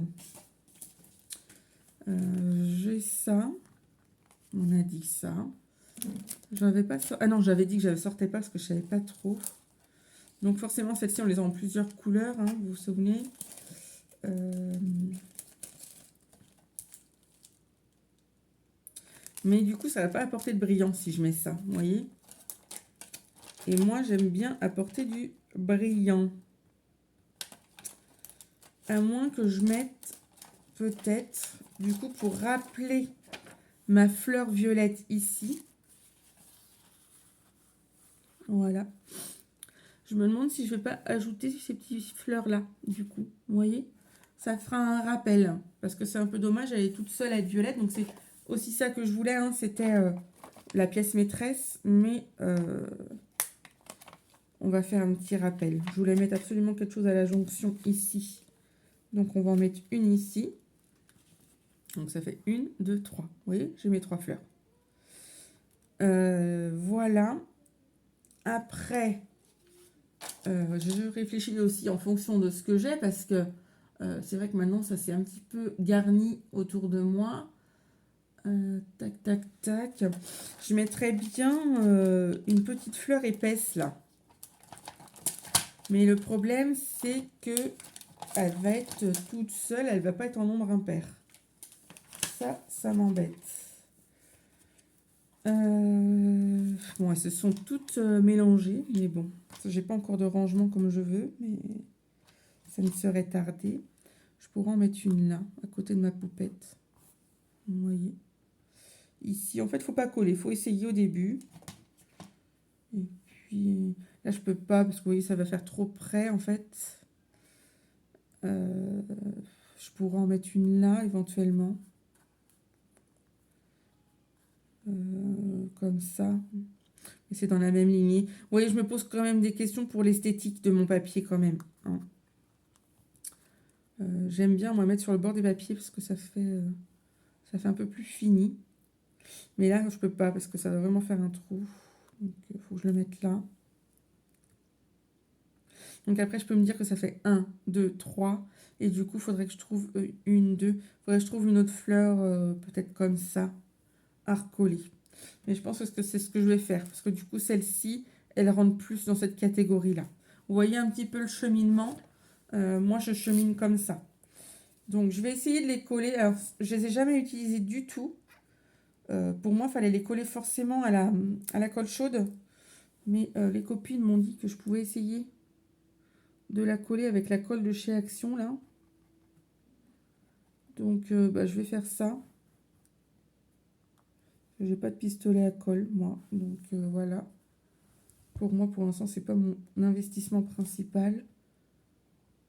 J'ai ça. On a dit ça. J'avais pas... Ah non, j'avais dit que je ne sortais pas parce que je ne savais pas trop. Donc forcément, celles-ci, on les a en plusieurs couleurs, hein, vous vous souvenez. Mais du coup, ça ne va pas apporter de brillant si je mets ça, vous voyez. Et moi, j'aime bien apporter du brillant. À moins que je mette peut-être, du coup, pour rappeler ma fleur violette ici. Voilà. Je me demande si je ne vais pas ajouter ces petites fleurs-là, du coup. Vous voyez? Ça fera un rappel. Parce que c'est un peu dommage, elle est toute seule à être violette. Donc, c'est aussi ça que je voulais. Hein, c'était la pièce maîtresse. Mais on va faire un petit rappel. Je voulais mettre absolument quelque chose à la jonction ici. Donc, on va en mettre une ici. Donc, ça fait 1, 2, 3. Vous voyez? J'ai mes 3 fleurs. Voilà. Après... je réfléchis aussi en fonction de ce que j'ai parce que c'est vrai que maintenant ça s'est un petit peu garni autour de moi. Tac, tac, tac. Je mettrais bien une petite fleur épaisse là. Mais le problème c'est que elle va être toute seule, elle va pas être en nombre impair. Ça m'embête. Bon, elles se sont toutes mélangées, mais bon, j'ai pas encore de rangement comme je veux, mais ça ne serait tardé. Je pourrais en mettre une là, à côté de ma poupette. Vous voyez. Ici, en fait, faut pas coller, faut essayer au début. Et puis, là, je peux pas, parce que vous voyez, ça va faire trop près, en fait. Je pourrais en mettre une là, éventuellement. Comme ça. Et c'est dans la même lignée. Vous voyez, je me pose quand même des questions pour l'esthétique de mon papier, quand même. Hein. J'aime bien, moi, mettre sur le bord des papiers, parce que ça fait un peu plus fini. Mais là, je peux pas, parce que ça va vraiment faire un trou. Donc, il faut que je le mette là. Donc après, je peux me dire que ça fait 1, 2, 3. Et du coup, il faudrait que je trouve une, deux. Il faudrait que je trouve une autre fleur, peut-être comme ça, à recoller. Mais je pense que c'est ce que je vais faire. Parce que du coup, celle-ci, elle rentre plus dans cette catégorie-là. Vous voyez un petit peu le cheminement. Moi, je chemine comme ça. Donc, je vais essayer de les coller. Alors, je les ai jamais utilisées du tout. Pour moi, il fallait les coller forcément à la colle chaude. Mais les copines m'ont dit que je pouvais essayer de la coller avec la colle de chez Action, là. Donc, je vais faire ça. J'ai pas de pistolet à colle, moi. Donc, voilà. Pour moi, pour l'instant, c'est pas mon investissement principal.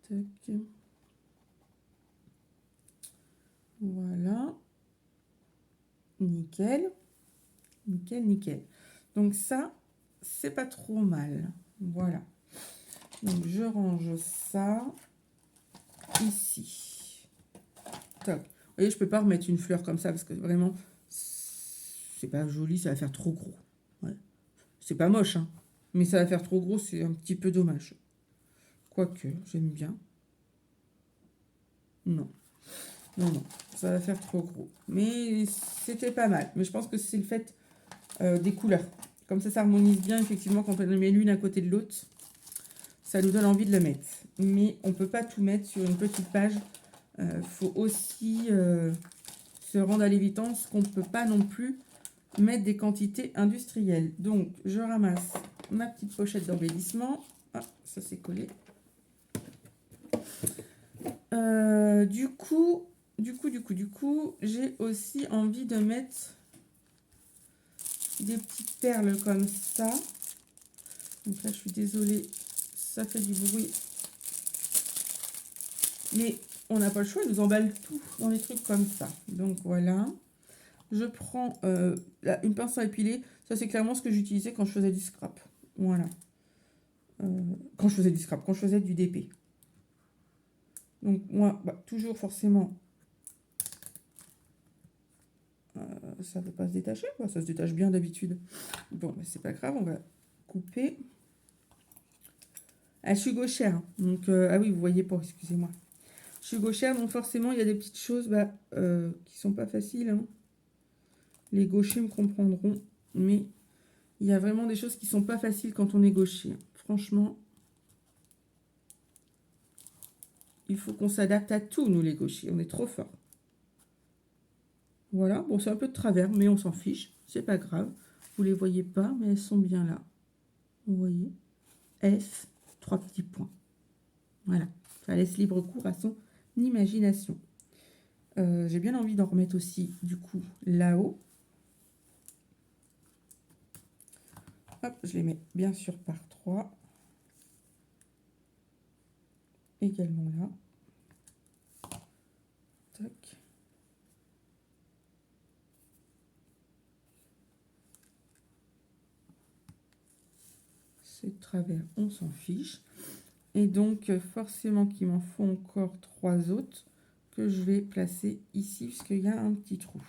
Tac. Voilà. Nickel. Nickel, nickel. Donc ça, c'est pas trop mal. Voilà. Donc je range ça ici. Top. Vous voyez, je peux pas remettre une fleur comme ça parce que vraiment, c'est pas joli, ça va faire trop gros. Ouais. C'est pas moche, hein. Mais ça va faire trop gros, c'est un petit peu dommage. Quoique, j'aime bien. Non. Non, non, ça va faire trop gros. Mais c'était pas mal. Mais je pense que c'est le fait des couleurs. Comme ça s'harmonise bien, effectivement, quand on les met l'une à côté de l'autre. Ça nous donne envie de le mettre. Mais on ne peut pas tout mettre sur une petite page. Faut aussi se rendre à l'évidence qu'on ne peut pas non plus mettre des quantités industrielles. Donc, je ramasse ma petite pochette d'embellissement. Ah, ça c'est collé. Du coup, j'ai aussi envie de mettre des petites perles comme ça. Donc là, je suis désolée, ça fait du bruit. Mais on n'a pas le choix, ils nous emballent tout dans les trucs comme ça. Donc voilà. Je prends une pince à épiler. Ça, c'est clairement ce que j'utilisais quand je faisais du scrap. Voilà. Quand je faisais du scrap, quand je faisais du DP. Donc moi, toujours forcément... ça ne veut pas se détacher, quoi. Ça se détache bien d'habitude. Bon, c'est pas grave, on va couper. Ah, je suis gauchère, hein. Donc, ah oui, vous voyez pas, excusez-moi. Je suis gauchère, donc forcément, il y a des petites choses qui sont pas faciles, hein. Les gauchers me comprendront, mais il y a vraiment des choses qui sont pas faciles quand on est gaucher. Franchement, il faut qu'on s'adapte à tout, nous les gauchers. On est trop forts. Voilà, bon, c'est un peu de travers, mais on s'en fiche. C'est pas grave. Vous les voyez pas, mais elles sont bien là. Vous voyez, F, 3 petits points. Voilà, ça laisse libre cours à son imagination. J'ai bien envie d'en remettre aussi, du coup, là-haut. Hop, je les mets bien sûr par 3. Également là. Tac. C'est de travers, on s'en fiche. Et donc, forcément qu'il m'en faut encore 3 autres que je vais placer ici, puisqu'il y a un petit trou.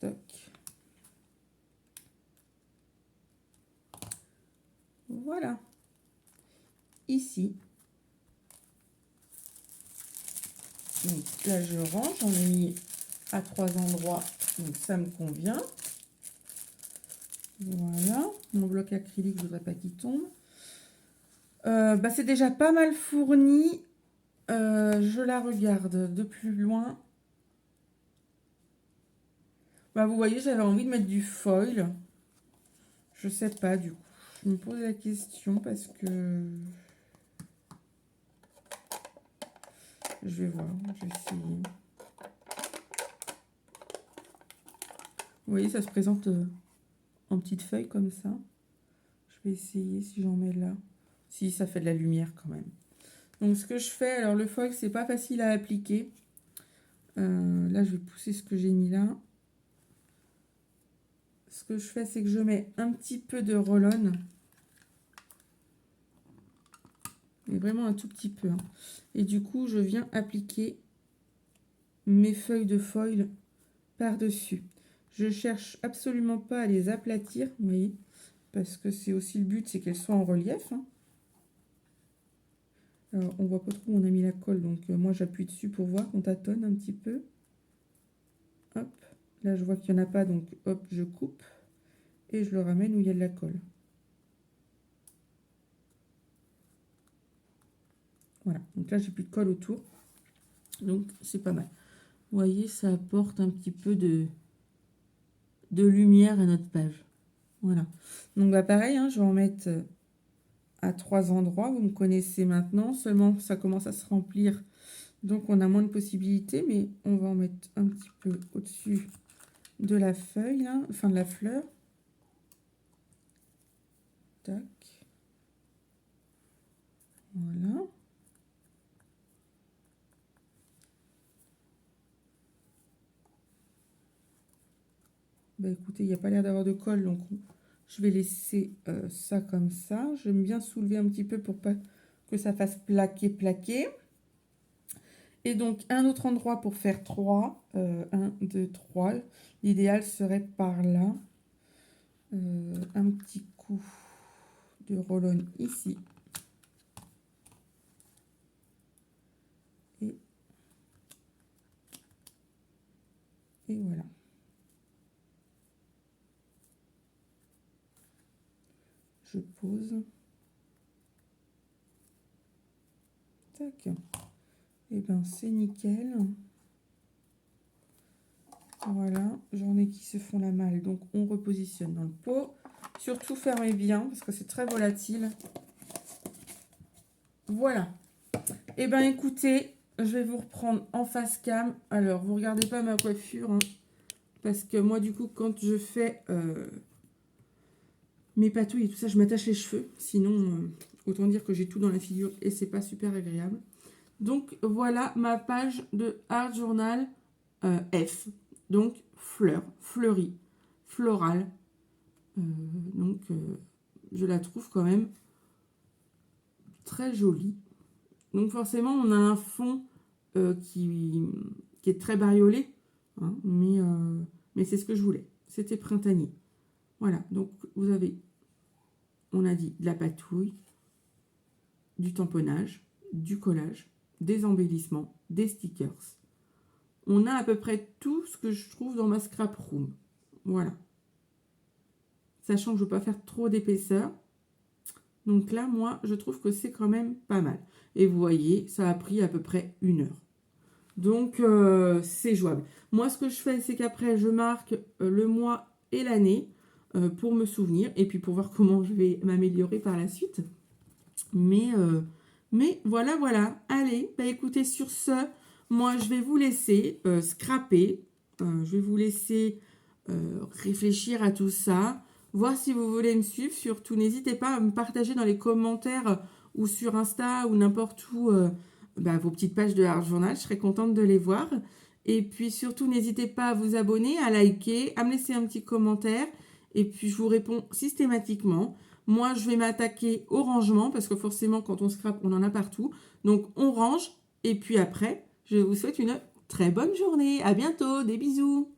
Tac. Voilà. Ici. Donc là, je range. J'en ai mis à 3 endroits, donc ça me convient. Voilà. Mon bloc acrylique, je ne voudrais pas qu'il tombe. C'est déjà pas mal fourni. Je la regarde de plus loin. Vous voyez, j'avais envie de mettre du foil. Je sais pas, du coup. Je me pose la question parce que... Je vais voir, je vais essayer. Vous voyez, ça se présente en petites feuilles comme ça. Je vais essayer si j'en mets là. Si, ça fait de la lumière quand même. Donc, ce que je fais, alors le foil, c'est pas facile à appliquer. Là, je vais pousser ce que j'ai mis là. Ce que je fais, c'est que je mets un petit peu de roll-on. Mais vraiment un tout petit peu, hein. Et du coup, je viens appliquer mes feuilles de foil par-dessus. Je cherche absolument pas à les aplatir, vous voyez, parce que c'est aussi le but, c'est qu'elles soient en relief, hein. Alors, on voit pas trop où on a mis la colle, donc moi j'appuie dessus pour voir, on tâtonne un petit peu. Hop, là je vois qu'il n'y en a pas, donc hop, je coupe et je le ramène où il y a de la colle. Voilà, donc là j'ai plus de colle autour, donc c'est pas mal. Vous voyez, ça apporte un petit peu de lumière à notre page. Voilà, donc bah pareil, hein, je vais en mettre à 3 endroits, vous me connaissez maintenant, seulement ça commence à se remplir, donc on a moins de possibilités, mais on va en mettre un petit peu au-dessus de la feuille, là, enfin de la fleur. Tac. Voilà. Bah écoutez, il n'y a pas l'air d'avoir de colle, donc je vais laisser ça comme ça. J'aime bien soulever un petit peu pour pas que ça fasse plaquer. Et donc, un autre endroit pour faire 3. 1, 2, 3. L'idéal serait par là. Un petit coup de roll-on ici. Et voilà. Je pose. Tac. Et ben c'est nickel. Voilà, j'en ai qui se font la malle, donc on repositionne dans le pot. Surtout fermez bien parce que c'est très volatile. Voilà. Et ben écoutez, je vais vous reprendre en face cam. Alors, vous regardez pas ma coiffure, hein, parce que moi du coup quand je fais mes patouilles et tout ça, je m'attache les cheveux. Sinon, autant dire que j'ai tout dans la figure et c'est pas super agréable. Donc voilà ma page de Art Journal F. Donc fleur, fleurie, florale. Je la trouve quand même très jolie. Donc forcément, on a un fond qui est très bariolé, hein, mais c'est ce que je voulais. C'était printanier. Voilà, donc vous avez, on a dit, de la patouille, du tamponnage, du collage, des embellissements, des stickers. On a à peu près tout ce que je trouve dans ma scrap room. Voilà. Sachant que je ne veux pas faire trop d'épaisseur. Donc là, moi, je trouve que c'est quand même pas mal. Et vous voyez, ça a pris à peu près 1 heure. Donc, c'est jouable. Moi, ce que je fais, c'est qu'après, je marque le mois et l'année pour me souvenir. Et puis, pour voir comment je vais m'améliorer par la suite. Mais voilà, voilà. Allez, bah écoutez, sur ce, moi, je vais vous laisser scraper. Je vais vous laisser réfléchir à tout ça. Voir si vous voulez me suivre. Surtout, n'hésitez pas à me partager dans les commentaires ou sur Insta ou n'importe où vos petites pages de Art Journal. Je serais contente de les voir. Et puis surtout, n'hésitez pas à vous abonner, à liker, à me laisser un petit commentaire. Et puis, je vous réponds systématiquement. Moi, je vais m'attaquer au rangement parce que forcément, quand on scrape, on en a partout. Donc, on range. Et puis après, je vous souhaite une très bonne journée. À bientôt. Des bisous.